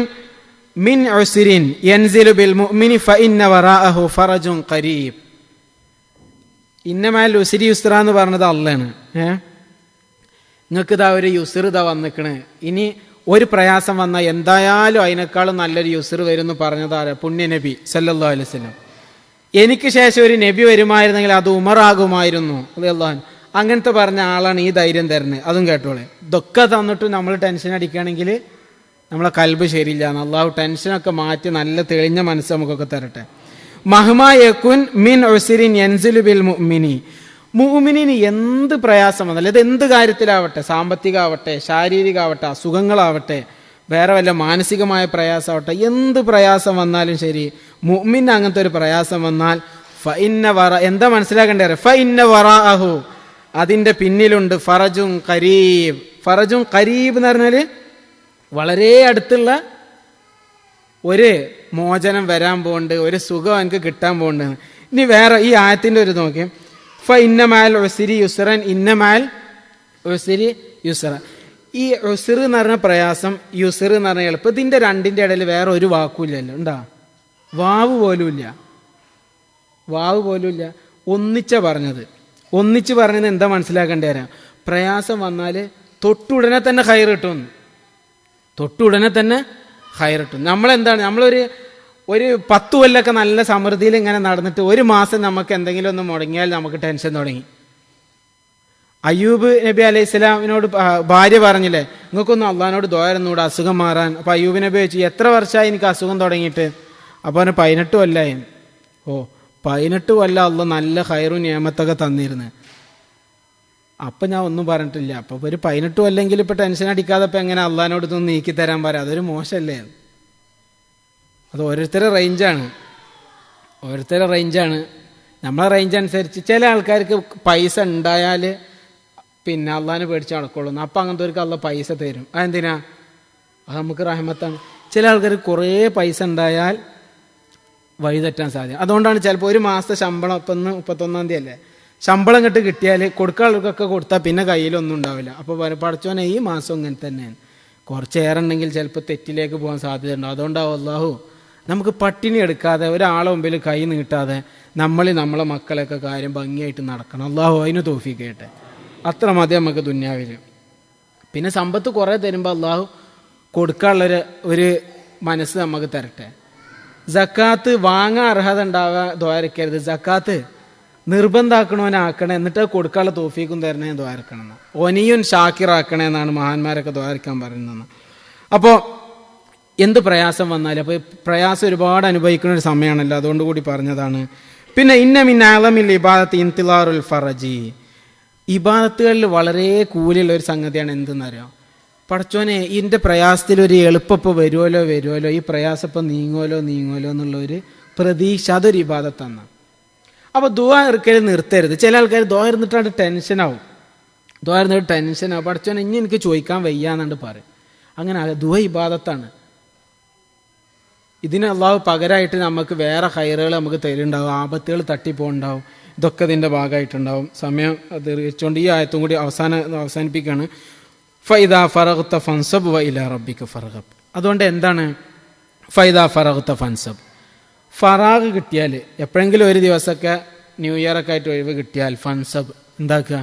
മിൻ ഉസ്രിൻ യൻസിലു ബിൽ മുഅ്മിനി ഫഇന്ന വറാഅഹു ഫറജുൻ ഖരീബ്. ഇന്നമഅൽ ഉസ്രി യുസ്ര എന്ന് പറഞ്ഞത് അള്ളാണ്. നിങ്ങൾക്ക് ഇതാ ഒരു യുസ്ർ ഇതാ വന്നിക്കണ്. ഇനി ഒരു പ്രയാസം വന്നാൽ എന്തായാലും അതിനേക്കാളും നല്ലൊരു യുസ്ർ വരും എന്ന് പറഞ്ഞതാരാ? പുണ്യ നബി സല്ലല്ലാഹു അലൈഹി വസല്ലം. എനിക്ക് ശേഷം ഒരു നബി വരുമായിരുന്നെങ്കിൽ അത് ഉമറാകുമായിരുന്നു റളിയല്ലാഹു. അങ്ങനത്തെ പറഞ്ഞ ആളാണ് ഈ ധൈര്യം തരുന്നത്. അതും കേട്ടോളെ. ഇതൊക്കെ തന്നിട്ട് നമ്മൾ ടെൻഷൻ അടിക്കുകയാണെങ്കിൽ നമ്മളെ കൽബ് ശരിയില്ല. അള്ളാഹു ടെൻഷനൊക്കെ മാറ്റി നല്ല തെളിഞ്ഞ മനസ്സ് നമുക്കൊക്കെ തരട്ടെ. മഹ്മാ യകുൻ മിൻ ഉസ്രിൻ യൻസിലു ബിൽ മുഅ്മിനി. മുഅ്മിനിന് എന്ത് പ്രയാസം വന്നാലും, ഇത് എന്ത് കാര്യത്തിലാവട്ടെ, സാമ്പത്തികമാവട്ടെ, ശാരീരികമാവട്ടെ, അസുഖങ്ങളാവട്ടെ, വേറെ വല്ല മാനസികമായ പ്രയാസമാവട്ടെ, എന്ത് പ്രയാസം വന്നാലും ശരി, മുഅ്മിന് അങ്ങനത്തെ ഒരു പ്രയാസം വന്നാൽ എന്താ മനസ്സിലാക്കേണ്ടത്? ഫഇന്ന വറാഅഹു, അതിൻ്റെ പിന്നിലുണ്ട് ഫറജുൻ ഖരീബ്. ഫറജുൻ ഖരീബ് എന്ന് പറഞ്ഞാൽ വളരെ അടുത്തുള്ള ഒരു മോചനം വരാൻ പോകുന്നുണ്ട്, ഒരു സുഖം എനിക്ക് കിട്ടാൻ പോകുന്നുണ്ട്. ഇനി വേറെ ഈ ആയത്തിൻ്റെ ഒരു നോക്കി, ഫഇന്ന മഅൽ ഉസ്രി യുസ്റൻ, ഇന്ന മഅൽ ഉസ്രി യുസ്റ. ഈ ഉസ്ർ എന്ന് പറഞ്ഞ പ്രയാസം, യുസ്ർ എന്ന് പറഞ്ഞ എളുപ്പം, ഇതിൻ്റെ രണ്ടിൻ്റെ ഇടയിൽ വേറെ ഒരു വാക്കുമില്ലല്ലോ. ഉണ്ടാ? വാവ് പോലുമില്ല, വാവ് പോലുമില്ല. ഒന്നിച്ച് പറഞ്ഞത് എന്താ മനസ്സിലാക്കേണ്ടി വരാം? പ്രയാസം വന്നാൽ തൊട്ടുടനെ തന്നെ ഖൈർ കിട്ടും, തൊട്ടുടനെ തന്നെ ഖൈർ കിട്ടും. നമ്മളെന്താണ്, നമ്മളൊരു 10 കൊല്ലമൊക്കെ നല്ല സമൃദ്ധിയിൽ ഇങ്ങനെ നടന്നിട്ട് ഒരു മാസം നമുക്ക് എന്തെങ്കിലും ഒന്ന് മുടങ്ങിയാൽ നമുക്ക് ടെൻഷൻ തുടങ്ങി. അയ്യൂബ് നബി അലൈഹി സ്വലാമിനോട് ഭാര്യ പറഞ്ഞില്ലേ, നിങ്ങൾക്കൊന്നും അള്ളാഹിനോട് ദുആ ഇരുന്നൂടെ അസുഖം മാറാൻ? അപ്പോൾ അയ്യൂബ് നബി ചോദിച്ചു, എത്ര വർഷമായി എനിക്ക് അസുഖം തുടങ്ങിയിട്ട്? അപ്പോൾ അവന് 18 കൊല്ലമായി. 18 കൊല്ലം അള്ളാഹ് നല്ല ഖൈറും നിയമത്തൊക്കെ തന്നിരുന്നു. അപ്പം ഞാൻ ഒന്നും പറഞ്ഞിട്ടില്ല. അപ്പോൾ ഒരു 18 കൊല്ലെങ്കിൽ ഇപ്പോൾ ടെൻഷൻ അടിക്കാതെ ഇപ്പം എങ്ങനെ അള്ളാഹിനോട് ഇതൊന്നും നീക്കി തരാൻ പറയാം? അതൊരു മോശമല്ലേ? അത് ഓരോരുത്തരുടെ റേഞ്ചാണ്. നമ്മളെ റേഞ്ച് അനുസരിച്ച് ചില ആൾക്കാർക്ക് പൈസ ഉണ്ടായാൽ പിന്നെ അള്ളാഹിനെ പേടിച്ച് നടക്കുള്ളൂ. അപ്പം അങ്ങനത്തെ അള്ളാഹ് പൈസ തരും. അതെന്തിനാ? അത് നമുക്ക് റഹ്മത്താണ്. ചില ആൾക്കാർക്ക് കുറേ പൈസ ഉണ്ടായാൽ വഴിതെറ്റാൻ സാധ്യത. അതുകൊണ്ടാണ് ചിലപ്പോൾ ഒരു മാസത്തെ ശമ്പളം, ഇപ്പം 31-ാം തീയതി അല്ലേ, ശമ്പളം ഇങ്ങോട്ട് കിട്ടിയാൽ കൊടുക്കാനുള്ളവർക്കൊക്കെ കൊടുത്താൽ പിന്നെ കയ്യിലൊന്നും ഉണ്ടാവില്ല. അപ്പോൾ പഠിച്ചോനെ ഈ മാസം ഇങ്ങനെ തന്നെയാണ്, കുറച്ചേറെ ഉണ്ടെങ്കിൽ ചിലപ്പോൾ തെറ്റിലേക്ക് പോകാൻ സാധ്യത ഉണ്ടാവും. അതുകൊണ്ടാവും അള്ളാഹു നമുക്ക് പട്ടിണി എടുക്കാതെ, ഒരാളെ മുമ്പിൽ കൈ നീട്ടാതെ നമ്മളെ മക്കളെയൊക്കെ കാര്യം ഭംഗിയായിട്ട് നടക്കണം. അള്ളാഹു അതിന് തൗഫീഖ് ചെയ്യട്ടെ. അത്ര മതി നമുക്ക് ദുന്യാവിൽ. പിന്നെ സമ്പത്ത് കുറേ തരുമ്പോൾ അള്ളാഹു കൊടുക്കാനുള്ളൊരു ഒരു മനസ്സ് നമുക്ക് തരട്ടെ. സക്കാത്ത് വാങ്ങാൻ അർഹത ഉണ്ടാവാൻ ദ്വാരക്കരുത്. സക്കാത്ത് നിർബന്ധമാക്കണവനാക്കണം, എന്നിട്ട് കൊടുക്കാനുള്ള തൗഫീഖും തരണേ ദ്വാരക്കണം. ഒനിയും ഷാക്കിറാക്കണേ എന്നാണ് മഹാന്മാരൊക്കെ ദ്വാരക്കാൻ പറയുന്നത്. അപ്പോൾ എന്ത് പ്രയാസം വന്നാലും, അപ്പോൾ പ്രയാസം ഒരുപാട് അനുഭവിക്കുന്ന ഒരു സമയമാണല്ലോ, അതുകൊണ്ട് കൂടി പറഞ്ഞതാണ്. പിന്നെ ഇന്ന മിൻ അഅ്ളമിൽ ഇബാദത്തി ഇന്തിളാറുൽ ഫറജി, ഇബാദത്തുകളിൽ വളരെ കൂലിയുള്ള ഒരു സംഗതിയാണ് എന്തെന്നറിയാം? പടച്ചോനെ ഇതിൻ്റെ പ്രയാസത്തിലൊരു എളുപ്പപ്പോൾ വരുമല്ലോ, ഈ പ്രയാസപ്പം നീങ്ങുമല്ലോ എന്നുള്ളൊരു പ്രതീക്ഷ, അതൊരു ഇബാദത്താണ്. അപ്പോൾ ദുആ ഇറക്കൽ നിർത്തരുത്. ചില ആൾക്കാർ ദുആ ഇരുന്നിട്ടാണ് ടെൻഷനാവും. പടച്ചോനെ ഇനി എനിക്ക് ചോദിക്കാൻ വയ്യാന്നുണ്ട് പറയും. അങ്ങനെ ദുആ ഇബാദത്താണ്. ഇതിന് അള്ളാഹു പകരമായിട്ട് നമുക്ക് വേറെ ഖൈറുകൾ നമുക്ക് തരുന്നുണ്ടാവും, ആപത്തുകൾ തട്ടിപ്പോണ്ടാവും. ഇതൊക്കെ ഇതിൻ്റെ ഭാഗമായിട്ടുണ്ടാവും. സമയം ദീർഘിച്ചുകൊണ്ട് ഈ ആയത്തും കൂടി അവസാനിപ്പിക്കുകയാണ്. ഫൈദാ ഫറഗ്ത ഫൻസബ് വ ഇലാ റബ്ബിക ഫർഗബ്. അതുകൊണ്ട് എന്താണ് ഫൈദാ ഫറഗ്ത ഫൻസബ്? ഫറാഗ് കിട്ടിയാൽ, എപ്പോഴെങ്കിലും ഒരു ദിവസമൊക്കെ ന്യൂ ഇയറൊക്കെ ആയിട്ട് ഒഴിവ് കിട്ടിയാൽ ഫൻസബ് എന്താക്കുക?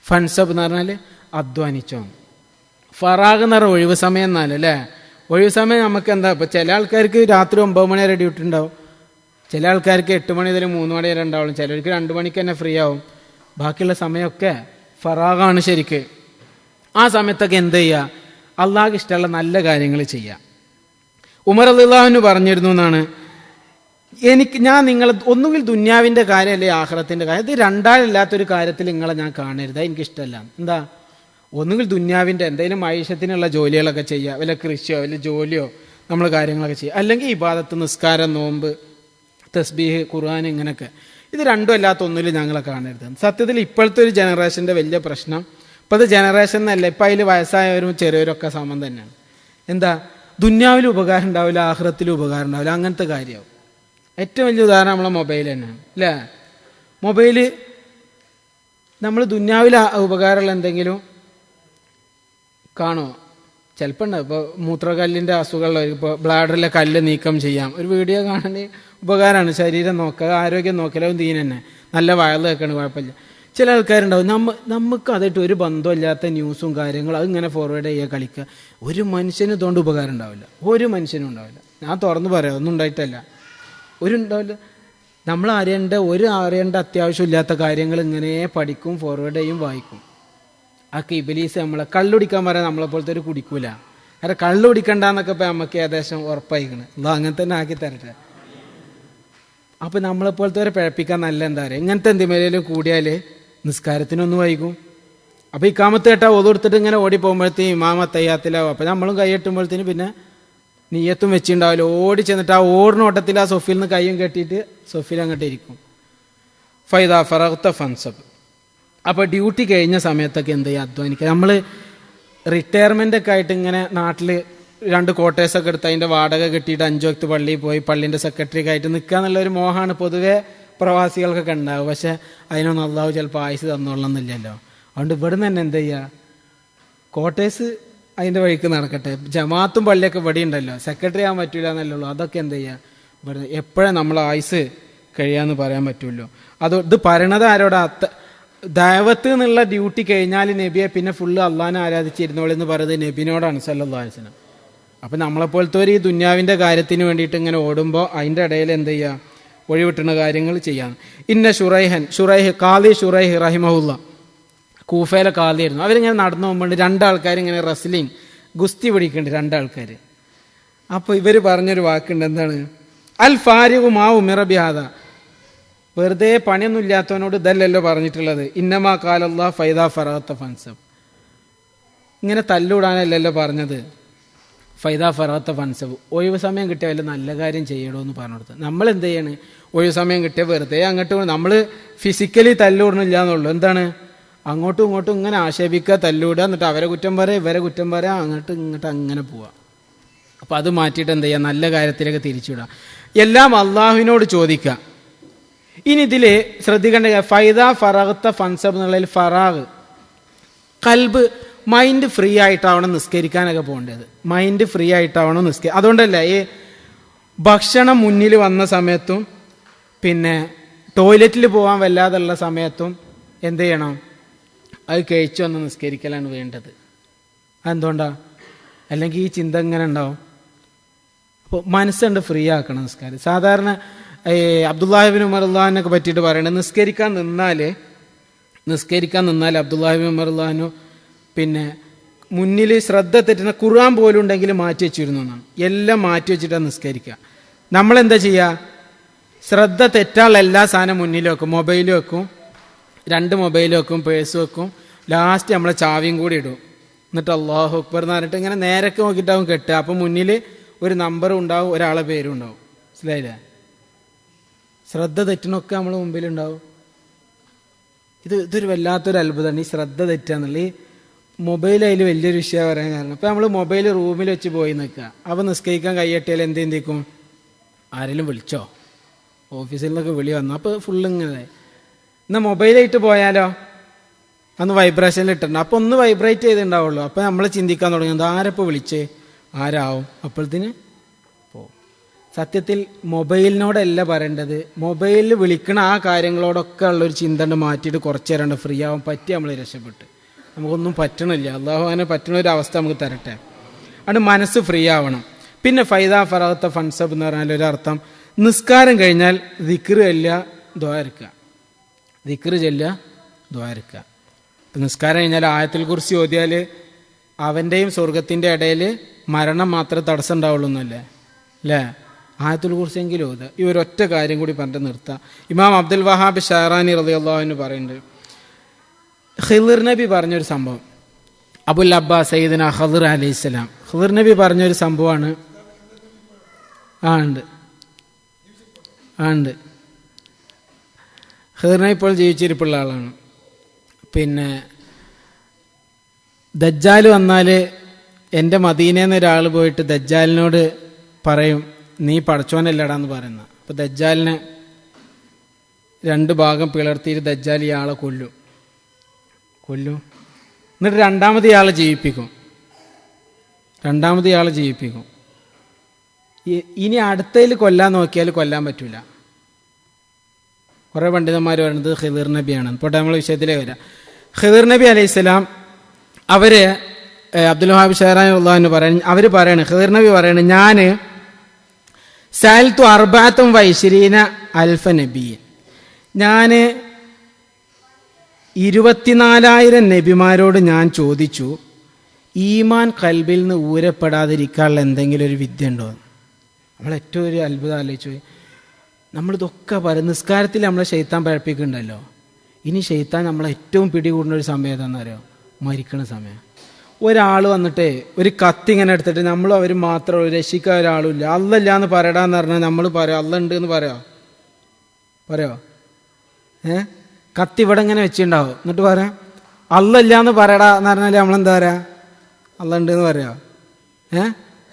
ഫൻസബ് എന്ന് പറഞ്ഞാൽ അധ്വാനിച്ചോ. ഫറാഗ് എന്ന് പറഞ്ഞാൽ ഒഴിവ് സമയം എന്നാലല്ലേ. ഒഴിവ് സമയം നമുക്ക് എന്താ, ഇപ്പോൾ ചില ആൾക്കാർക്ക് രാത്രി 9 മണി വരെ ഡ്യൂട്ടി ഉണ്ടാവും, ചില ആൾക്കാർക്ക് 8 മണി മുതൽ 3 മണി വരെ ഉണ്ടാവും, ചിലർക്ക് 2 മണിക്ക് തന്നെ ഫ്രീ ആവും. ബാക്കിയുള്ള സമയമൊക്കെ ഫറാഗാണ് ശരിക്ക്. ആ സമയത്തൊക്കെ എന്ത് ചെയ്യുക? അള്ളാഹ്ക്ക് ഇഷ്ടമുള്ള നല്ല കാര്യങ്ങൾ ചെയ്യുക. ഉമർ റളിയല്ലാഹു അൻഹു പറഞ്ഞിരുന്നു എന്നാണ്, ഞാൻ നിങ്ങൾ ഒന്നുകിൽ ദുന്യാവിൻ്റെ കാര്യം അല്ലെങ്കിൽ ആഖിറത്തിൻ്റെ കാര്യം, ഇത് രണ്ടാളില്ലാത്തൊരു കാര്യത്തിൽ നിങ്ങളെ ഞാൻ കാണരുത്, എനിക്കിഷ്ടമല്ല. എന്താ? ഒന്നുകിൽ ദുന്യാവിൻ്റെ എന്തെങ്കിലും മൈഷത്തിനുള്ള ജോലികളൊക്കെ ചെയ്യുക, വല്ല കൃഷിയോ വല്ല ജോലിയോ നമ്മൾ കാര്യങ്ങളൊക്കെ ചെയ്യുക, അല്ലെങ്കിൽ ഇബാദത്ത്, നിസ്കാരം, നോമ്പ്, തസ്ബീഹ്, ഖുർആൻ, ഇങ്ങനെയൊക്കെ. ഇത് രണ്ടും അല്ലാത്ത ഒന്നുമില്ല ഞങ്ങളെ കാണരുത്. സത്യത്തിൽ ഇപ്പോഴത്തെ ഒരു ജനറേഷൻ്റെ വലിയ പ്രശ്നം, ഇപ്പോഴത്തെ ജനറേഷൻ എന്നല്ല, ഇപ്പം അതിൽ വയസ്സായവരും ചെറിയവരൊക്കെ സമം തന്നെയാണ്. എന്താ? ദുന്യാവിലും ഉപകാരം ഉണ്ടാവില്ല, ആഖിറത്തിലും ഉപകാരം ഉണ്ടാവില്ല, അങ്ങനത്തെ കാര്യമാവും. ഏറ്റവും വലിയ ഉദാഹരണം നമ്മളെ മൊബൈൽ തന്നെയാണ് അല്ലേ. മൊബൈല് നമ്മൾ ദുന്യാവിൽ ഉപകാരമുള്ള എന്തെങ്കിലും കാണുമോ? ചിലപ്പോൾ ഉണ്ടാവും. ഇപ്പോൾ മൂത്രക്കല്ലിൻ്റെ അസുഖമുള്ള, ഇപ്പോൾ ബ്ലാഡറിലെ കല്ല് നീക്കം ചെയ്യാം, ഒരു വീഡിയോ കാണാൻ ഉപകാരമാണ്. ശരീരം നോക്കുക, ആരോഗ്യം നോക്കലും ദീൻ തന്നെ, നല്ല വയറ് വെക്കണം, കുഴപ്പമില്ല. ചില ആൾക്കാരുണ്ടാവും നമുക്ക് അതായിട്ട് ഒരു ബന്ധമില്ലാത്ത ന്യൂസും കാര്യങ്ങളും അതിങ്ങനെ ഫോർവേഡ് ചെയ്യുക, കളിക്കുക. ഒരു മനുഷ്യനും ഇതുകൊണ്ട് ഉപകാരം ഉണ്ടാവില്ല, ഒരു മനുഷ്യനും ഉണ്ടാവില്ല. ഞാൻ തുറന്നു പറയാം, ഒന്നും ഉണ്ടായിട്ടല്ല, ഉണ്ടാവില്ല. നമ്മൾ അറിയേണ്ട അത്യാവശ്യമില്ലാത്ത കാര്യങ്ങൾ ഇങ്ങനെ പഠിക്കും, ഫോർവേഡ് ചെയ്യും, വായിക്കും. ആ ഇബ്ലീസ് നമ്മളെ കള്ളുടിക്കാൻ പറയാൻ നമ്മളെപ്പോലത്തെ ഒരു കുടിക്കൂല. കാരണം കള്ളുടിക്കണ്ടെന്നൊക്കെ ഇപ്പം നമുക്ക് ഏകദേശം ഉറപ്പായിക്കണം. അങ്ങനെ തന്നെ ആക്കി തരട്ടെ. അപ്പം നമ്മളെപ്പോലത്തെ ഒരു പിഴപ്പിക്കാൻ നല്ല എന്താ പറയുക, ഇങ്ങനത്തെ എന്തെങ്കിലും കൂടിയാൽ നിസ്കാരത്തിനൊന്നും വൈകും. അപ്പോൾ ഇക്കാമത്ത് കേട്ടാൽ ഓതെടുത്തിട്ട് ഇങ്ങനെ ഓടിപ്പോകുമ്പോഴത്തേക്കും ഇമാമ തയ്യാത്തിലാവും. അപ്പം നമ്മളും കൈയെട്ടുമ്പോഴത്തേന് പിന്നെ നീയത്തും വെച്ചിട്ടുണ്ടാവില്ല. ഓടി ചെന്നിട്ട് ആ ഓടിന ഓട്ടത്തിൽ ആ സൊഫിൽ നിന്ന് കയ്യും കെട്ടിയിട്ട് സൊഫിൽ അങ്ങോട്ട് ഇരിക്കും. ഫൈദാ ഫറഗ്ത ഫൻസബ്. അപ്പോൾ ഡ്യൂട്ടി കഴിഞ്ഞ സമയത്തൊക്കെ എന്ത് ചെയ്യുക, അധ്വാനിക്കുക. നമ്മൾ റിട്ടയർമെൻ്റ് ഒക്കെ ആയിട്ട് ഇങ്ങനെ നാട്ടിൽ 2 ക്വാർട്ടേഴ്സൊക്കെ എടുത്ത് അതിൻ്റെ വാടക കെട്ടിയിട്ട് 5 വക്ത് പള്ളിയിൽ പോയി പള്ളിൻ്റെ സെക്രട്ടറി ആയിട്ട് നിൽക്കുക എന്നുള്ളൊരു മോഹമാണ് പൊതുവെ പ്രവാസികൾക്കൊക്കെ ഉണ്ടാവും. പക്ഷേ അതിനൊന്നും അള്ളാഹു ചിലപ്പോൾ ആയുസ് തന്നോളണമെന്നില്ലല്ലോ. അതുകൊണ്ട് ഇവിടെ നിന്ന് തന്നെ എന്ത് ചെയ്യുക, ക്വാർട്ടേഴ്സ് അതിൻ്റെ വഴിക്ക് നടക്കട്ടെ. ജമാഅത്തും പള്ളിയൊക്കെ ഇവിടെ ഉണ്ടല്ലോ, സെക്രട്ടറി ആകാൻ പറ്റില്ല എന്നല്ലേ ഉള്ളൂ. അതൊക്കെ എന്ത് ചെയ്യുക, ഇവിടെ എപ്പോഴും നമ്മൾ ആയുസ് കഴിയാമെന്ന് പറയാൻ പറ്റുമല്ലോ. ഇത് പറയണത് ആരോടാ? ദഅവത്ത് എന്നുള്ള ഡ്യൂട്ടി കഴിഞ്ഞാൽ നബിയെ പിന്നെ ഫുള്ള് അള്ളാഹിനെ ആരാധിച്ചിരുന്നോളെന്ന് പറയുന്നത് നബിനോടാണ് സല്ലല്ലാഹു അലൈഹി വസല്ലം. അപ്പം നമ്മളെപ്പോലത്തെ ഒരു ഈ ദുന്യാവിൻ്റെ കാര്യത്തിന് വേണ്ടിയിട്ട് ഇങ്ങനെ ഓടുമ്പോൾ അതിൻ്റെ ഇടയിൽ എന്ത് ചെയ്യുക, ഒഴിവിട്ടുന്ന കാര്യങ്ങൾ ചെയ്യാം. ഇന്ന ഷുറൈഹ് ഖാദി ഷുറൈഹ് റഹിമഹുല്ല കൂഫയിലെ ഖാദിയായിരുന്നു. അവരിങ്ങനെ നടന്നു പോകുമ്പോൾ 2 ആൾക്കാർ ഇങ്ങനെ റെസ്ലിംഗ് ഗുസ്തി പിടിക്കുന്നുണ്ട്, 2 ആൾക്കാർ. അപ്പോൾ ഇവർ പറഞ്ഞൊരു വാക്കുണ്ട്, എന്താണ്? അൽ ഫാരിഖു മാ ഉമിറ ബിഹാദ. വെറുതെ പണിയൊന്നും ഇല്ലാത്തവനോട് ഇതല്ലല്ലോ പറഞ്ഞിട്ടുള്ളത്. ഇന്നമാ ഖാലല്ലാഹു ഫൈദാ ഫറഗ്ത ഫൻസബ്. ഇങ്ങനെ തല്ലൂടാനല്ലല്ലോ പറഞ്ഞത്. ഫൈദാ ഫറഗ്ത ഫൻസബ്, ഒഴിവ് സമയം കിട്ടിയ വല്ല നല്ല കാര്യം ചെയ്യണോ എന്ന് പറഞ്ഞു കൊടുത്ത്. നമ്മൾ എന്ത് ചെയ്യണം, ഒഴിവ് സമയം കിട്ടിയ വെറുതെ അങ്ങോട്ട് നമ്മൾ ഫിസിക്കലി തല്ലൂടണില്ല എന്നുള്ളൂ. എന്താണ്, അങ്ങോട്ടും ഇങ്ങോട്ടും ഇങ്ങനെ ആക്ഷേപിക്കുക, തല്ലൂടുക, എന്നിട്ട് അവരെ കുറ്റം പറയുക ഇവരെ കുറ്റം പറയുക, അങ്ങോട്ടും ഇങ്ങോട്ടും അങ്ങനെ പോവുക. അപ്പോൾ അത് മാറ്റിയിട്ട് എന്ത് ചെയ്യുക, നല്ല കാര്യത്തിലേക്ക് തിരിച്ചുവിടുക. എല്ലാം അള്ളാഹുവിനോട് ചോദിക്കുക. ഇനി ഇതിൽ ശ്രദ്ധിക്കേണ്ട, ഫൈദാ ഫറഗ്ത ഫൻസബ് എന്നുള്ളതിൽ ഫറാഗ്, കൽബ്, മൈൻഡ് ഫ്രീ ആയിട്ടാവണം നിസ്കരിക്കാനൊക്കെ പോകേണ്ടത്. മൈൻഡ് ഫ്രീ ആയിട്ടാവണം അതുകൊണ്ടല്ലേ ഈ ഭക്ഷണം മുന്നിൽ വന്ന സമയത്തും പിന്നെ ടോയ്ലറ്റിൽ പോകാൻ വല്ലാതുള്ള സമയത്തും എന്ത് ചെയ്യണം, അത് കഴിച്ചു വന്ന് നിസ്കരിക്കലാണ് വേണ്ടത്. അതെന്തുകൊണ്ടാണ്? അല്ലെങ്കിൽ ഈ ചിന്ത ഇങ്ങനെ ഉണ്ടാവും. അപ്പോൾ മനസ്സുണ്ട് ഫ്രീ ആക്കണം നിസ്കാരം. സാധാരണ അബ്ദുല്ലാഹിബ്നു ഉമർ റളിയല്ലാഹുവിനൊക്കെ പറ്റിയിട്ട് പറയണത്, നിസ്കരിക്കാൻ നിന്നാൽ അബ്ദുല്ലാഹിബ്നു ഉമർ റളിയല്ലാഹു പിന്നെ മുന്നിൽ ശ്രദ്ധ തെറ്റുന്ന ഖുർആൻ പോലും ഉണ്ടെങ്കിൽ മാറ്റി വെച്ചിരുന്നു എന്നാണ്. എല്ലാം മാറ്റി വെച്ചിട്ടാണ് നിസ്കരിക്കുക. നമ്മളെന്താ ചെയ്യുക, ശ്രദ്ധ തെറ്റാനുള്ള എല്ലാ സാധനം മുന്നിൽ വെക്കും. മൊബൈൽ വെക്കും, 2 മൊബൈൽ വെക്കും, പേഴ്സ് വെക്കും, ലാസ്റ്റ് നമ്മളെ ചാവിയും കൂടി ഇടും. എന്നിട്ട് അല്ലാഹു അക്ബർ എന്ന് പറഞ്ഞിട്ട് ഇങ്ങനെ നേരൊക്കെ നോക്കിയിട്ടാവും കെട്ടുക. അപ്പം മുന്നിൽ ഒരു നമ്പറും ഉണ്ടാവും, ഒരാളെ പേരും ഉണ്ടാവും. മനസ്സിലായില്ലേ? ശ്രദ്ധ തെറ്റിനൊക്കെ നമ്മൾ മുമ്പിലുണ്ടാവും. ഇതൊരു വല്ലാത്തൊരു അത്ഭുതമാണ് ഈ ശ്രദ്ധ തെറ്റാന്നുള്ള. ഈ മൊബൈൽ അതിൽ വലിയൊരു വിഷയം പറയാൻ കാരണം, ഇപ്പം നമ്മൾ മൊബൈൽ റൂമിൽ വെച്ച് പോയി നിൽക്കുക. അപ്പം നിസ്കരിക്കാൻ കൈയ്യട്ടിയാൽ എന്തിക്കും, ആരെങ്കിലും വിളിച്ചോ, ഓഫീസിൽ നിന്നൊക്കെ വിളി വന്നു, അപ്പോൾ ഫുള്ളിങ്ങനെ. എന്നാൽ മൊബൈലായിട്ട് പോയാലോ, അന്ന് വൈബ്രേഷനിൽ ഇട്ടിട്ടുണ്ട്. അപ്പോൾ ഒന്ന് വൈബ്രേറ്റ് ചെയ്തിട്ടുണ്ടാവുള്ളൂ. അപ്പോൾ നമ്മൾ ചിന്തിക്കാൻ തുടങ്ങുന്നത് ആരപ്പോൾ വിളിച്ചേ, ആരാവും, അപ്പോഴത്തേന് പോവും. സത്യത്തിൽ മൊബൈലിനോടല്ല പറയേണ്ടത്, മൊബൈലിൽ വിളിക്കണ ആ കാര്യങ്ങളോടൊക്കെ ഉള്ളൊരു ചിന്ത മാറ്റിയിട്ട് കുറച്ച് നേരം ഫ്രീ ആവാൻ പറ്റി നമ്മൾ രക്ഷപ്പെട്ട്. നമുക്കൊന്നും പറ്റണില്ല, അള്ളാഹു അങ്ങനെ പറ്റുന്ന ഒരു അവസ്ഥ നമുക്ക് തരട്ടെ. അതുകൊണ്ട് മനസ്സ് ഫ്രീ ആവണം. പിന്നെ ഫൈദാ ഫറഗ്ത ഫൻസബ് എന്ന് പറഞ്ഞാൽ ഒരർത്ഥം, നിസ്കാരം കഴിഞ്ഞാൽ ദിക്ർ ചെല്ലുക, ദുആ ഇറക്കുക. ദിക്ർ ചെല്ലുക, ദുആ ഇറക്കുക. ഇപ്പം നിസ്കാരം കഴിഞ്ഞാൽ ആയത്തുൽ കുർസി ഓതിയാൽ അവൻ്റെയും സ്വർഗത്തിൻ്റെ ഇടയിൽ മരണം മാത്രമേ തടസ്സം ഉണ്ടാവുള്ളൂ എന്നല്ലേ അല്ലേ? ആയത്തുൽ കുർസി എങ്കിലും ഓതുക. ഈ ഒരൊറ്റ കാര്യം കൂടി പറഞ്ഞിട്ട് നിർത്താം. ഇമാം അബ്ദുൽ വഹാബ് ഷാറാനി റളിയല്ലാഹു അൻഹു പറയുന്നുണ്ട്, ഖിളിർ നബി പറഞ്ഞൊരു സംഭവം. അബുൽ അബ്ബാസ് സയ്യിദന ഖിളിർ അലൈഹിസ്സലാം, ഖിളിർ നബി പറഞ്ഞൊരു സംഭവമാണ്. ഉണ്ട് ഖിളിർ നബി ഇപ്പോൾ ജീവിച്ചിരിപ്പുള്ള ആളാണ്. പിന്നെ ദജ്ജാൽ വന്നാൽ എൻ്റെ മദീനയിൽ നിന്ന് ഒരാൾ പോയിട്ട് ദജ്ജാലിനോട് പറയും, നീ പടച്ചോനല്ലടാന്ന് പറയുന്ന. അപ്പോൾ ദജ്ജാലിനെ 2 ഭാഗം പിളർത്തിയിട്ട് ദജ്ജാൽ ഇയാളെ കൊല്ലും. എന്നിട്ട് രണ്ടാമത് ഇയാളെ ജീവിപ്പിക്കും. ഇനി അടുത്തതിൽ കൊല്ലാൻ നോക്കിയാൽ കൊല്ലാൻ പറ്റൂല. കുറേ പണ്ഡിതന്മാർ പറയുന്നത് ഖിളിർ നബിയാണ്. ഇപ്പോൾ നമ്മൾ വിഷയത്തിലേക്ക് വരാം. ഖിളിർ നബി അലൈഹിസ്സലാം അവർ അബ്ദുൽ വഹാബ് ഷഹറാനി റളിയല്ലാഹു പറയുന്നത്, അവർ പറയണേ, ഖിളിർ നബി പറയണേ, ഞാൻ സഅൽതു 24,000 നബിയ്യൻ, ഞാൻ 24,000 നബിമാരോട് ഞാൻ ചോദിച്ചു, ഈമാൻ കൽബിൽ നിന്ന് ഊരപ്പെടാതിരിക്കാനുള്ള എന്തെങ്കിലും ഒരു വിദ്യ ഉണ്ടോ? നമ്മൾ ഏറ്റവും ഒരു അത്ഭുതം ആലോചിച്ചു. നമ്മളിതൊക്കെ പറയും, നിസ്കാരത്തിൽ നമ്മളെ ശൈത്താൻ പഴപ്പിക്കുന്നുണ്ടല്ലോ. ഇനി ശൈത്താൻ നമ്മളെ ഏറ്റവും പിടികൂടുന്ന ഒരു സമയം ഏതാണെന്ന് അറിയോ? മരിക്കണ സമയം. ഒരാൾ വന്നിട്ട് ഒരു കത്തി ഇങ്ങനെ എടുത്തിട്ട് നമ്മൾ അവർ മാത്രം രക്ഷിക്കാൻ ഒരാളും ഇല്ല, അല്ലല്ല എന്ന് പറയടാന്ന് പറഞ്ഞാൽ നമ്മൾ പറയാം അല്ല ഉണ്ട് എന്ന് പറയോ? കത്തി ഇവിടെ ഇങ്ങനെ വെച്ചിട്ടുണ്ടാവും, എന്നിട്ട് പറയാം അല്ലല്ല എന്ന് പറയടാ എന്ന് പറഞ്ഞാൽ നമ്മളെന്താ പറയാ? അല്ല ഉണ്ട് എന്ന് പറയാം.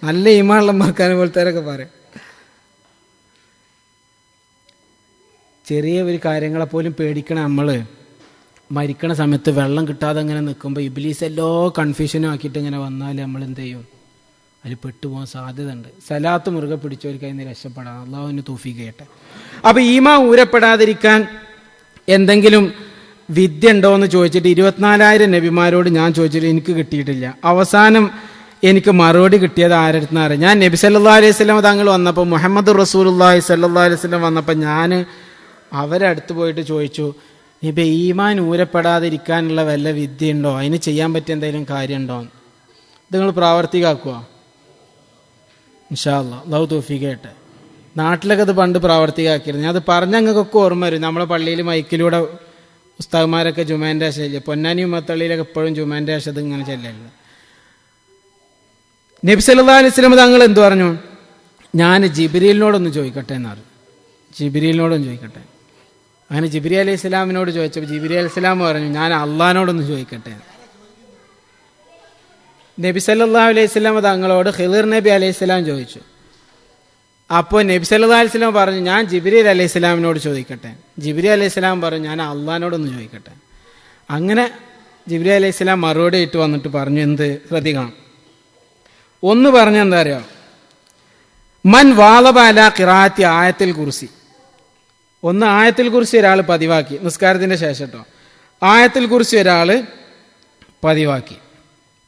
നല്ല ഈമാനുള്ള മറക്കാൻ പോലത്തേരൊക്കെ പറയാം. ചെറിയ ഒരു കാര്യങ്ങളെപ്പോലും പേടിക്കണ നമ്മൾ മരിക്കണ സമയത്ത് വെള്ളം കിട്ടാതെ ഇങ്ങനെ നിൽക്കുമ്പോൾ ഇബ്ലീസ് എല്ലാ കൺഫ്യൂഷനും ആക്കിയിട്ട് ഇങ്ങനെ വന്നാൽ നമ്മൾ എന്ത് ചെയ്യും? അതിൽ പെട്ടുപോകാൻ സാധ്യത ഉണ്ട്. സലാത്ത് മുറുകെ പിടിച്ചവർക്ക് അതിന് രക്ഷപ്പെടാം. അള്ളാഹുവിന് തൗഫീഖ് ചെയ്യട്ടെ. അപ്പോൾ ഈമാൻ ഊരപ്പെടാതിരിക്കാൻ എന്തെങ്കിലും വിദ്യ ഉണ്ടോ എന്ന് ചോദിച്ചിട്ട് 24,000 നബിമാരോട് ഞാൻ ചോദിച്ചിട്ട് എനിക്ക് കിട്ടിയിട്ടില്ല. അവസാനം എനിക്ക് മറുപടി കിട്ടിയത് ആരെടുത്തെന്ന് അറിയാം. ഞാൻ നബി സല്ലല്ലാഹു അലൈഹി വസല്ലം തങ്ങൾ വന്നപ്പോൾ, മുഹമ്മദ് റസൂലുള്ളാഹി സല്ലല്ലാഹു അലൈഹി വസല്ലം വന്നപ്പോൾ ഞാൻ അവരെ അടുത്ത് പോയിട്ട് ചോദിച്ചു, നബി ഈമാൻ ഊരപ്പെടാതിരിക്കാനുള്ള വല്ല വിദ്യ ഉണ്ടോ, അതിന് ചെയ്യാൻ പറ്റിയ എന്തെങ്കിലും കാര്യമുണ്ടോ? ഇത് നിങ്ങൾ പ്രാവർത്തികമാക്കുക ഇൻഷാ അല്ലാഹ്. അല്ലാഹു തൗഫീഖ് ചെയ്യട്ടെ. നാട്ടിലൊക്കെ അത് പണ്ട് പ്രാവർത്തികമാക്കിയിരുന്നു. ഞാൻ അത് പറഞ്ഞ ഞങ്ങൾക്കൊക്കെ ഓർമ്മ വരും. നമ്മളെ പള്ളിയിൽ മൈക്കിലൂടെ ഉസ്താദ്മാരൊക്കെ ജുമാൻ്റെ ആശയം, പൊന്നാനി ഉമ്മത്തള്ളിയിലൊക്കെ എപ്പോഴും ജുമാൻ്റെ ആശം ഇത് ഇങ്ങനെ ചെല്ലല്ല. നബി സല്ലല്ലാഹു അലൈഹി വസല്ലം തങ്ങൾ എന്ത് പറഞ്ഞു? ഞാൻ ജിബ്രീലിനോടൊന്ന് ചോദിക്കട്ടെ എന്നറിയും. ജിബ്രീലിനോടൊന്ന് ചോദിക്കട്ടെ. അങ്ങനെ ജിബ്രീൽ അലൈഹി സ്വലാമിനോട് ചോദിച്ചപ്പോൾ ജിബ്രീൽ അലൈഹി സ്വലാം പറഞ്ഞു ഞാൻ അള്ളാഹിനോടൊന്ന് ചോദിക്കട്ടെ. നബി സല്ലല്ലാഹു അലൈഹി വസല്ലം തങ്ങളോട് ഖിളിർ നബി അലൈഹി സ്വലാം ചോദിച്ചു. അപ്പോൾ നബി സല്ലല്ലാഹു അലൈഹി വസല്ലം പറഞ്ഞു ഞാൻ ജിബ്രീൽ അലൈഹി സ്വലാമിനോട് ചോദിക്കട്ടെ. ജിബ്രീൽ അലൈഹി സ്വലാം പറഞ്ഞു ഞാൻ അള്ളാഹിനോടൊന്ന് ചോദിക്കട്ടെ. അങ്ങനെ ജിബ്രീൽ അലൈഹി സ്വലാം മറുപടി ഇട്ട് വന്നിട്ട് പറഞ്ഞു, എന്ത് ശ്രദ്ധിക്കണം. ഒന്ന് പറഞ്ഞ എന്താ അറിയോ? മൻ വാളബ അലാ ഖിറാഅത്തി ആയത്തുൽ കുർസി. ഒന്ന് ആയത്തുൽ കുർസി ഒരാൾ പതിവാക്കി, നിസ്കാരത്തിൻ്റെ ശേഷം കേട്ടോ. ആയത്തുൽ കുർസി ഒരാൾ പതിവാക്കി.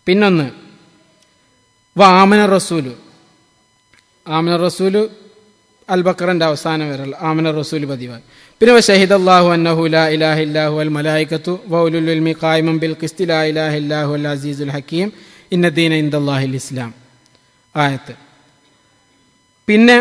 പിന്നൊന്ന് ആമന റസൂല്. ആമന റസൂല് അൽ ബഖറൻ്റെ അവസാനം വരെ ആമന റസൂല് പതിവാക്കി. പിന്നെ ഷഹീദ് അല്ലാഹു അന്നഹു ലാ ഇലാഹ ഇല്ലാഹു വൽ മലായികത്തു വഉലുൽ ഇൽമി ഖായിമൻ ബിൽ ഖിസ്തി ലാ ഇലാഹ ഇല്ലാഹു അൽ അസീസുൽ ഹക്കീം ഇന്നദ്ദീന ഇൻദല്ലാഹിൽ ഇസ്ലാം ആയത്ത്. പിന്നെ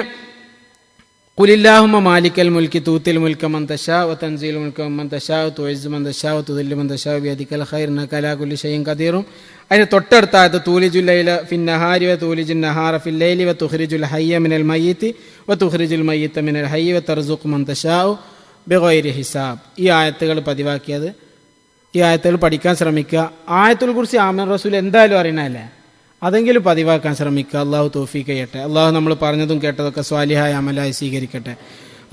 ഖുലില്ലാഹുമ്മ മാലിക്കൽ മുൽക്കി തൂത്തിൽ മുൽക മൻ തശാ വ തൻസീൽ മുൽക മൻ തശാ തുഇസ്സു മൻ തശാ വ തുദില്ലു മൻ തശാ ബിയദിക്കൽ ഖൈർ ഇന്നക അലാ കുല്ലി ഷൈഇൻ ഖദീറും. അതിന് തൊട്ടടുത്ത ആയത്ത് തൂലിജുൽ ലൈല ഫിൻ നഹാരി വ തൂലിജുൻ നഹാറ ഫിൽ ലൈലി വ തുഖ്രിജുൽ ഹയ്യ മിനൽ മയ്യിത്തി വ തുഖ്രിജുൽ മയ്യിത്ത മിനൽ ഹയ്യി വ തർസുഖു മൻ തശാ ബിഗൈരി ഹിസാബ്. ഈ ആയത്തുകൾ പതിവാക്കിയത്, ഈ ആയത്തുകൾ പഠിക്കാൻ ശ്രമിക്കുക. ആയത്തുൽ കുർസി ആമൻ റസൂൽ എന്തായാലും അറിയണല്ലേ, അതെങ്കിലും പതിവാക്കാൻ ശ്രമിക്കുക. അള്ളാഹു തൗഫീഖ് ചെയ്യട്ടെ. അള്ളാഹു നമ്മൾ പറഞ്ഞതും കേട്ടതൊക്കെ സ്വാലിഹായ അമലായി സ്വീകരിക്കട്ടെ.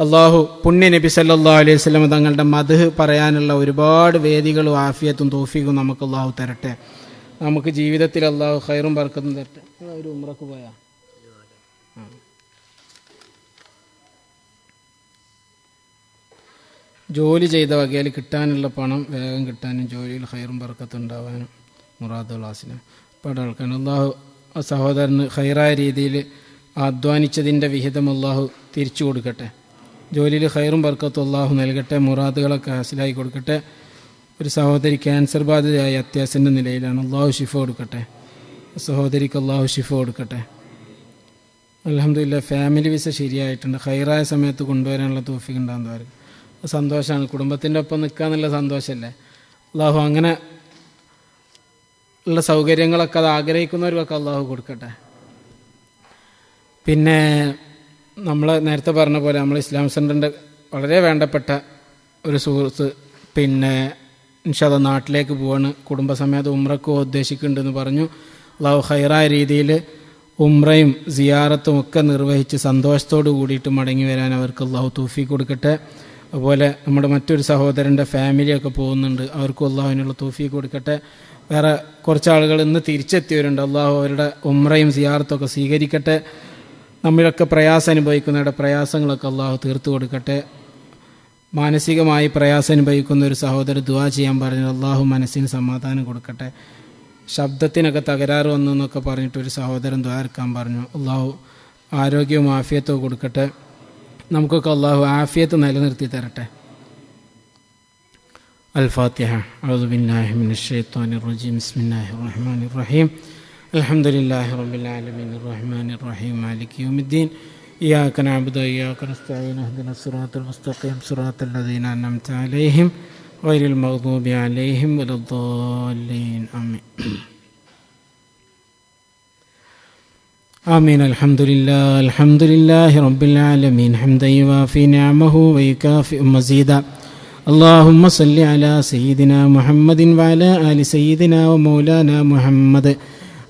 അള്ളാഹു പുണ്യ നബി സല്ലല്ലാഹു അലൈഹി വസല്ലം തങ്ങളുടെ മദ്ഹ് പറയാനുള്ള ഒരുപാട് വേദികളും ആഫിയത്തും തൗഫീഖും നമുക്ക് അള്ളാഹു തരട്ടെ. നമുക്ക് ജീവിതത്തിൽ അള്ളാഹു ഖൈറും ബർക്കത്തും തരട്ടെ. ഒരു ഉംറക്ക് പോയാ ജോലി ചെയ്ത വകയിൽ കിട്ടാനുള്ള പണം വേഗം കിട്ടാനും ജോലിയിൽ ഖൈറും ബർക്കത്തും ഉണ്ടാവാനും മുറാദുൽ ഹാസിനും പടവൾക്കാണ്. അള്ളാഹു ആ സഹോദരന് ഖൈറായ രീതിയിൽ അധ്വാനിച്ചതിൻ്റെ വിഹിതം അള്ളാഹു തിരിച്ചു കൊടുക്കട്ടെ. ജോലിയിൽ ഖൈറും ബർക്കത്തും അള്ളാഹു നൽകട്ടെ. മുറാദുകളൊക്കെ ഹാസിലായി കൊടുക്കട്ടെ. ഒരു സഹോദരി ക്യാൻസർ ബാധിതയായ അത്യാസൻ്റെ നിലയിലാണ്. അള്ളാഹു ഷിഫ കൊടുക്കട്ടെ. സഹോദരിക്ക് അള്ളാഹു ഷിഫ കൊടുക്കട്ടെ. അൽഹംദുലില്ലാ ഫാമിലി വിസ ശരിയായിട്ടുണ്ട്. ഖൈറായ സമയത്ത് കൊണ്ടുവരാനുള്ള തൗഫീഖ് ഉണ്ടാകുന്നവർക്ക് സന്തോഷമാണ്. കുടുംബത്തിൻ്റെ ഒപ്പം നിൽക്കുക എന്നുള്ള സന്തോഷമല്ലേ. അള്ളാഹു അങ്ങനെ ഉള്ള സൗകര്യങ്ങളൊക്കെ അത് ആഗ്രഹിക്കുന്നവർക്കൊക്കെ അള്ളാഹു കൊടുക്കട്ടെ. പിന്നെ നമ്മൾ നേരത്തെ പറഞ്ഞ പോലെ നമ്മൾ ഇസ്ലാം സെൻ്ററിൻ്റെ വളരെ വേണ്ടപ്പെട്ട ഒരു സുഹൃത്ത് പിന്നെ ഇൻഷാ അല്ലാഹ് നാട്ടിലേക്ക് പോവാണ്. കുടുംബസമേതം ഉംറക്ക് ഉദ്ദേശിക്കുന്നുണ്ടെന്ന് പറഞ്ഞു. അള്ളാഹു ഖൈറായ രീതിയിൽ ഉംറയും സിയാറത്തും ഒക്കെ നിർവഹിച്ച് സന്തോഷത്തോട് കൂടിയിട്ട് മടങ്ങി വരാൻ അവർക്ക് അള്ളാഹു തൗഫീഖ് കൊടുക്കട്ടെ. അതുപോലെ നമ്മുടെ മറ്റൊരു സഹോദരൻ്റെ ഫാമിലിയൊക്കെ പോകുന്നുണ്ട്, അവർക്കും അള്ളാഹുവിനുള്ള തൗഫീഖ് കൊടുക്കട്ടെ. വേറെ കുറച്ച് ആളുകൾ ഇന്ന് തിരിച്ചെത്തിയവരുണ്ട്. അള്ളാഹു അവരുടെ ഉംറയും സിയാറത്തൊക്കെ സ്വീകരിക്കട്ടെ. നമ്മളൊക്കെ പ്രയാസം അനുഭവിക്കുന്നവരുടെ പ്രയാസങ്ങളൊക്കെ അള്ളാഹു തീർത്തു കൊടുക്കട്ടെ. മാനസികമായി പ്രയാസം അനുഭവിക്കുന്ന ഒരു സഹോദരൻ ദുആ ചെയ്യാൻ പറഞ്ഞു. അള്ളാഹു മനസ്സിന് സമാധാനം കൊടുക്കട്ടെ. ശബ്ദത്തിനൊക്കെ തകരാറ് വന്നു എന്നൊക്കെ പറഞ്ഞിട്ടൊരു സഹോദരൻ ദുആ എടുക്കാൻ പറഞ്ഞു. അള്ളാഹു ആരോഗ്യവും ആഫിയത്തും കൊടുക്കട്ടെ. നമുക്കൊക്കെ അള്ളാഹു ആഫിയത്ത് നിലനിർത്തി തരട്ടെ. അൽ-ഫാത്തിഹ. അഊദു ബില്ലാഹി മിനശ് ശൈത്വാനിർ റജീം. ബിസ്മില്ലാഹിർ റഹ്മാനിർ റഹീം. അൽഹംദുലില്ലാഹി റബ്ബിൽ ആലമീൻ റഹ്മാനിർ റഹീം മാലികി യൗമിദ്ദീൻ. ഇയ്യാക നഅ്ബുദു വ ഇയ്യാക നസ്തഈൻ. ഇഹ്ദിനസ് സിറാത്തൽ മുസ്തഖീം സിറാത്തൽ ലദീന അൻഅംത അലൈഹിം ഗൈറിൽ മഗ്ദൂബി അലൈഹിം വലദ്ദാല്ലീൻ. ആമീൻ. آمين. الحمد لله رب العالمين حمدا يوافي نعمه ويكافئ مزيدا. اللهم صل على سيدنا محمد وعلى آل سيدنا ومولانا محمد.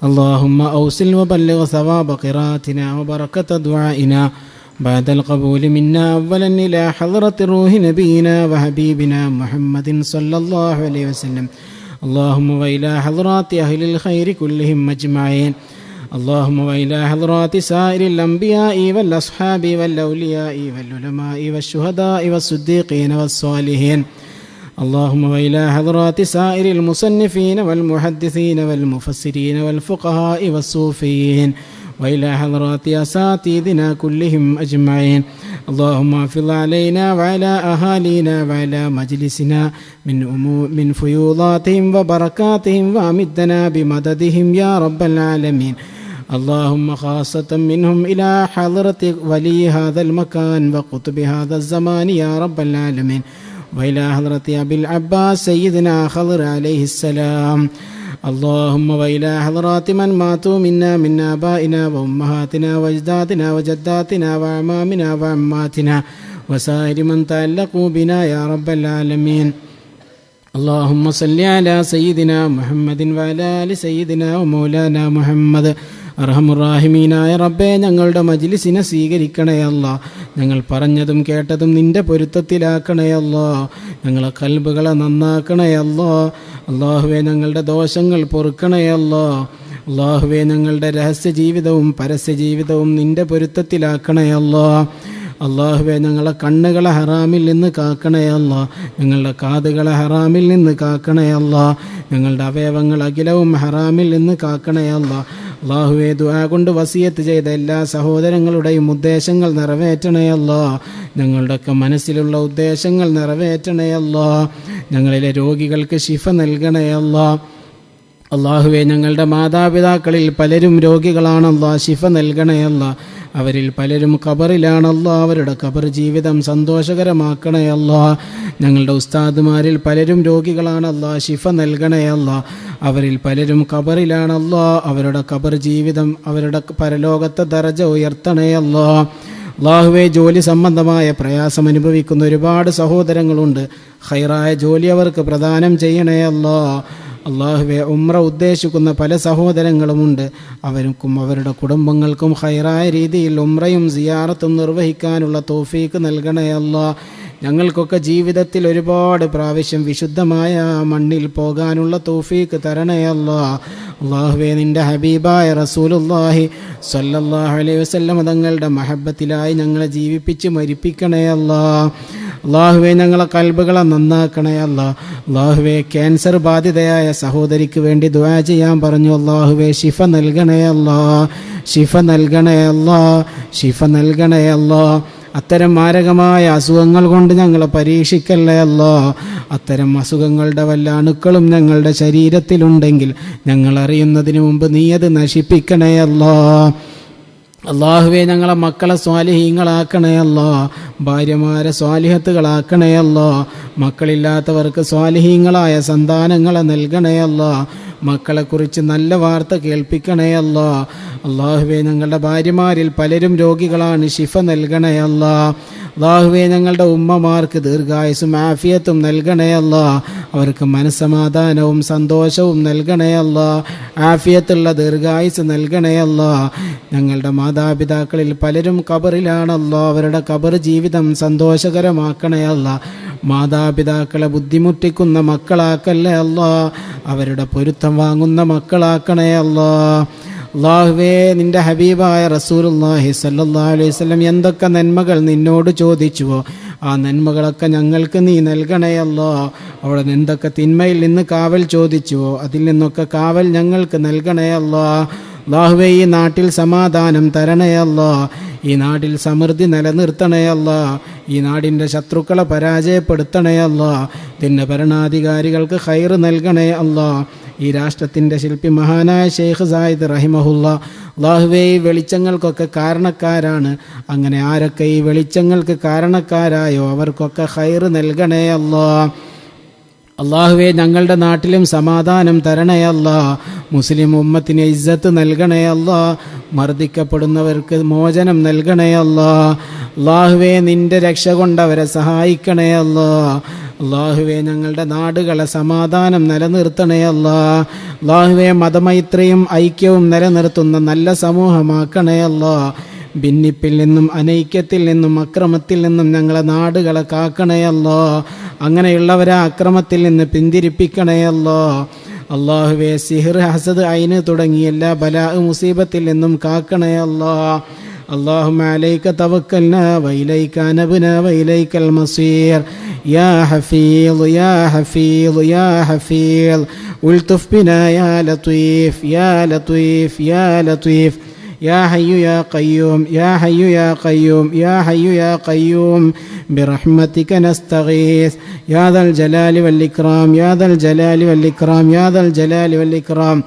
اللهم أوصل وبلغ ثواب قراءتنا وبركة دعائنا بعد القبول منا أولا إلى حضرة روح نبينا وحبيبنا محمد صلى الله عليه وسلم. اللهم وإلى حضرات أهل الخير كلهم أجمعين. اللهم وإلى حضرات سائر الأنبياء والأصحاب والأولياء والعلماء والشهداء والصديقين والصالحين. اللهم وإلى حضرات سائر المصنفين والمحدثين والمفسرين والفقهاء والصوفيين وإلى حضرات أساتذتنا كلهم أجمعين. اللهم احفظ علينا وعلى أهالينا وعلى مجلسنا من فيوضاتهم وبركاتهم وأمدنا بمددهم يا رب العالمين. اللهم خاصة منهم إلى حضرة ولي هذا المكان وقطب هذا الزمان يا رب العالمين، وإلى حضرة أبي العباس سيدنا خضر عليه السلام. اللهم وإلى حضرات من ماتوا منا من آبائنا وأمهاتنا وأجدادنا وجداتنا وأعمامنا وعماتنا وسائر من تعلقوا بنا يا رب العالمين. اللهم صل على سيدنا محمد وعلى آل سيدنا ومولانا محمد. അർഹമുറാഹിമീനായ റബ്ബേ, ഞങ്ങളുടെ മജ്ലിസിനെ സ്വീകരിക്കണേ അല്ലാ. ഞങ്ങൾ പറഞ്ഞതും കേട്ടതും നിന്റെ പൊരുത്തത്തിലാക്കണേ അല്ലാ. ഞങ്ങളെ ഖൽബുകളെ നന്നാക്കണേ അല്ലാ. അല്ലാഹുവേ, ഞങ്ങളുടെ ദോഷങ്ങൾ പൊറുക്കണേ അല്ലാ. അല്ലാഹുവേ, ഞങ്ങളുടെ രഹസ്യ ജീവിതവും പരസ്യ ജീവിതവും നിന്റെ പൊരുത്തത്തിലാക്കണേ അല്ലാ. അല്ലാഹുവേ, ഞങ്ങളെ കണ്ണുകളെ ഹറാമിൽ നിന്ന് കാക്കണേ അല്ലാ. ഞങ്ങളുടെ കാതുകളെ ഹറാമിൽ നിന്ന് കാക്കണേ അല്ലാ. ഞങ്ങളുടെ അവയവങ്ങൾ അഖിലവും ഹറാമിൽ നിന്ന് കാക്കണേ അല്ലാ. അല്ലാഹുവേ, ദുആ കൊണ്ട് വസിയത്ത് ചെയ്ത എല്ലാ സഹോദരങ്ങളുടെയും ഉദ്ദേശങ്ങൾ നിറവേറ്റണേ അല്ലാ. ഞങ്ങളുടെയൊക്കെ മനസ്സിലുള്ള ഉദ്ദേശങ്ങൾ നിറവേറ്റണേ അല്ലാ. ഞങ്ങളിലെ രോഗികൾക്ക് ശിഫ നൽകണേ അല്ലാ. അല്ലാഹുവേ, ഞങ്ങളുടെ മാതാപിതാക്കളിൽ പലരും രോഗികളാണല്ലാ, ശിഫ നൽകണയല്ലാ. അവരിൽ പലരും ഖബറിലാണല്ലാ, അവരുടെ ഖബർ ജീവിതം സന്തോഷകരമാക്കണേ അല്ലാ. ഞങ്ങളുടെ ഉസ്താദുമാരിൽ പലരും രോഗികളാണല്ലാ, ശിഫ നൽകണയല്ലാ. അവരിൽ പലരും ഖബറിലാണല്ലാ, അവരുടെ ഖബർ ജീവിതം അവരുടെ പരലോകത്തെ ദറജ ഉയർത്തണയല്ലാ. അല്ലാഹുവേ, ജോലി സംബന്ധമായ പ്രയാസം അനുഭവിക്കുന്ന ഒരുപാട് സഹോദരങ്ങളുണ്ട്. ഖൈറായ ജോലി അവർക്ക് പ്രദാനം ചെയ്യണേ അല്ലാ. അല്ലാഹുവേ, ഉംറ ഉദ്ദേശിക്കുന്ന പല സഹോദരങ്ങളുമുണ്ട്. അവർക്കും അവരുടെ കുടുംബങ്ങൾക്കും ഖൈറായ രീതിയിൽ ഉംറയും സിയാറത്തും നിർവഹിക്കാനുള്ള തൗഫീക്ക് നൽകണേ അല്ലാ. ഞങ്ങൾക്കൊക്കെ ജീവിതത്തിൽ ഒരുപാട് പ്രാവശ്യം വിശുദ്ധമായ മണ്ണിൽ പോകാനുള്ള തൗഫീക്ക് തരണേ അല്ലാ. അല്ലാഹുവേ, നിന്റെ ഹബീബായ റസൂലുള്ളാഹി സ്വല്ലല്ലാഹു അലൈഹി വസല്ലം തങ്ങളുടെ മഹബ്ബത്തിലായി ഞങ്ങളെ ജീവിപ്പിച്ച് മരിപ്പിക്കണേ അല്ലാ. അല്ലാഹുവേ, ഞങ്ങളെ ഖൽബുകളെ നന്നാക്കണേ അല്ലാ. അല്ലാഹുവേ, ക്യാൻസർ ബാധിതയായ സഹോദരിക്ക് വേണ്ടി ദുആ ചെയ്യാൻ പറഞ്ഞു. അല്ലാഹുവേ, ശിഫ നൽകണേ അല്ലാ, ശിഫ നൽകണേ അല്ലാ, ശിഫ നൽകണേ അല്ലാ. അത്തരം മാരകമായ അസുഖങ്ങൾ കൊണ്ട് ഞങ്ങളെ പരീക്ഷിക്കല്ലേ അല്ലാ. അത്തരം അസുഖങ്ങളുടെ വല്ല അണുക്കളും ഞങ്ങളുടെ ശരീരത്തിലുണ്ടെങ്കിൽ ഞങ്ങൾ അറിയുന്നതിന് മുമ്പ് നീ അത് നശിപ്പിക്കണേ അല്ലാ. അല്ലാഹുവേ, ഞങ്ങളെ മക്കളെ സ്വാലിഹീങ്ങളാക്കണേ അല്ലാ. ഭാര്യമാരെ സ്വാലിഹത്തുകളാക്കണേ അല്ലാ. മക്കളില്ലാത്തവർക്ക് സ്വാലിഹീങ്ങളായ സന്താനങ്ങളെ നൽകണേ അല്ലാ. മക്കളെക്കുറിച്ച് നല്ല വാർത്ത കേൾപ്പിക്കണേ അല്ലാ. അല്ലാഹുവേ, ഞങ്ങളുടെ ഭാര്യമാരിൽ പലരും രോഗികളാണ്, ശിഫ നൽകണേ അല്ലാ. അല്ലാഹുവേ, ഞങ്ങളുടെ ഉമ്മമാർക്ക് ദീർഘായുസ്സും ആഫിയത്തും നൽകണേ അല്ലാ. അവർക്ക് മനസ്സമാധാനവും സന്തോഷവും നൽകണേ അല്ലാ. ആഫിയത്തുള്ള ദീർഘായുസ് നൽകണേ അല്ലാ. ഞങ്ങളുടെ മാതാപിതാക്കളിൽ പലരും ഖബറിലാണല്ലോ, അവരുടെ ഖബർ ജീവിതം സന്തോഷകരമാക്കണേ അല്ലാ. മാതാപിതാക്കളെ ബുദ്ധിമുട്ടിക്കുന്ന മക്കളാക്കല്ലേ അല്ലാ. അവരുടെ പൊരുത്തം വാങ്ങുന്ന മക്കളാക്കണേ അല്ലാ. അല്ലാഹുവേ, നിന്റെ ഹബീബായ റസൂലുള്ളാഹി സ്വല്ലല്ലാഹു അലൈഹി വസല്ലം എന്തൊക്കെ നന്മകൾ നിന്നോട് ചോദിച്ചുവോ ആ നന്മകളൊക്കെ ഞങ്ങൾക്ക് നീ നൽകണേ അല്ലാ. അവിടെ എന്തൊക്കെ തിന്മയിൽ നിന്ന് കാവൽ ചോദിച്ചുവോ അതിൽ നിന്നൊക്കെ കാവൽ ഞങ്ങൾക്ക് നൽകണേ അല്ലാ. അല്ലാഹുവേ, ഈ നാട്ടിൽ സമാധാനം തരണേ അല്ലാ. ഈ നാട്ടിൽ സമൃദ്ധി നിലനിർത്തണേ അല്ലാ. ഈ നാടിൻ്റെ ശത്രുക്കളെ പരാജയപ്പെടുത്തണേ അല്ലാ. ഇതിൻ്റെ ഭരണാധികാരികൾക്ക് ഖൈർ നൽകണേ അല്ലാ. ഈ രാഷ്ട്രത്തിൻ്റെ ശില്പി മഹാനായ ഷെയ്ഖ് സായിദ് റഹിമഹുല്ലാ, അല്ലാഹുവേ, ഈ വെളിച്ചങ്ങൾക്കൊക്കെ കാരണക്കാരാണ്. അങ്ങനെ ആരൊക്കെ ഈ വെളിച്ചങ്ങൾക്ക് കാരണക്കാരായോ അവർക്കൊക്കെ ഖൈർ നൽകണേ അല്ലാ. അള്ളാഹുവേ ഞങ്ങളുടെ നാട്ടിലും സമാധാനം തരണേ അല്ലാ. മുസ്ലിം ഉമ്മത്തിന് ഇസ്സത്ത് നൽകണേ അല്ലാ. മർദ്ദിക്കപ്പെടുന്നവർക്ക് മോചനം നൽകണേ അല്ലാ. അള്ളാഹുവേ നിന്റെ രക്ഷ കൊണ്ടവരെ സഹായിക്കണേ അല്ലാ. അള്ളാഹുവേ ഞങ്ങളുടെ നാടുകളെ സമാധാനം നിലനിർത്തണേ അല്ലാ. അള്ളാഹുവേ മതമൈത്രിയും ഐക്യവും നിലനിർത്തുന്ന നല്ല സമൂഹമാക്കണേ അല്ലാ. ഭിന്നിപ്പിൽ നിന്നും അനൈക്യത്തിൽ നിന്നും അക്രമത്തിൽ നിന്നും ഞങ്ങളെ നാടുകളെ കാക്കണേ അല്ലാ. അങ്ങനെയുള്ളവരെ അക്രമത്തിൽ നിന്ന് പിന്തിരിപ്പിക്കണേ അല്ലാ. അള്ളാഹുവേ സിഹർ ഹസദ് ഐന് തുടങ്ങിയ എല്ലാ ബലാ മുസീബത്തിൽ നിന്നും കാക്കണേ അല്ലാ. اللهم عليك توكلنا وإليك أنبنا وإليك المصير يا حفيظ يا حفيظ يا حفيظ الطف بنا يا لطيف يا لطيف يا لطيف يا حي يا قيوم يا حي يا قيوم يا حي يا قيوم برحمتك نستغيث يا ذا الجلال والإكرام يا ذا الجلال والإكرام يا ذا الجلال والإكرام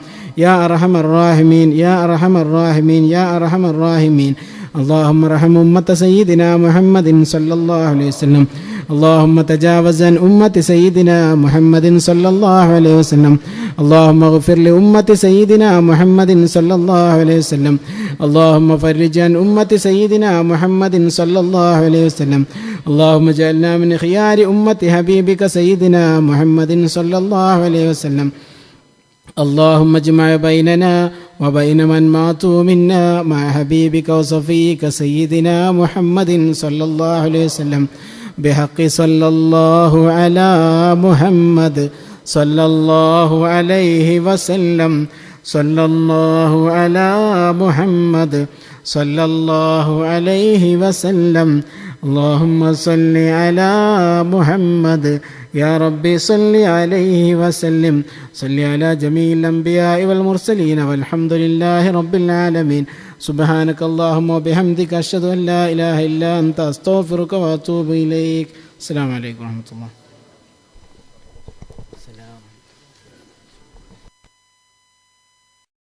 يا أرحم الراحمين يا أرحم الراحمين يا أرحم الراحمين اللهم ارحم أمة سيدنا محمد صلى الله عليه وسلم اللهم تجاوز عن أمة سيدنا محمد صلى الله عليه وسلم اللهم اغفر لأمة سيدنا محمد صلى الله عليه وسلم اللهم فرج عن أمة سيدنا محمد صلى الله عليه وسلم اللهم اجعلنا من خيار أمة حبيبك سيدنا محمد صلى الله عليه وسلم اللهم اجمع بيننا وبين من ماتوا منا مع حبيبك وصفيك سيدنا محمد صلى الله عليه وسلم بحق صلى الله على محمد صلى الله عليه وسلم صلى الله على محمد صلى الله عليه وسلم اللهم صل على محمد يا ربي صل عليه وسلم صل على جميع الأنبياء والمرسلين والحمد لله رب العالمين سبحانك اللهم وبحمدك أشهد أن لا إله إلا أنت أستغفرك وأتوب إليك السلام عليكم ورحمة الله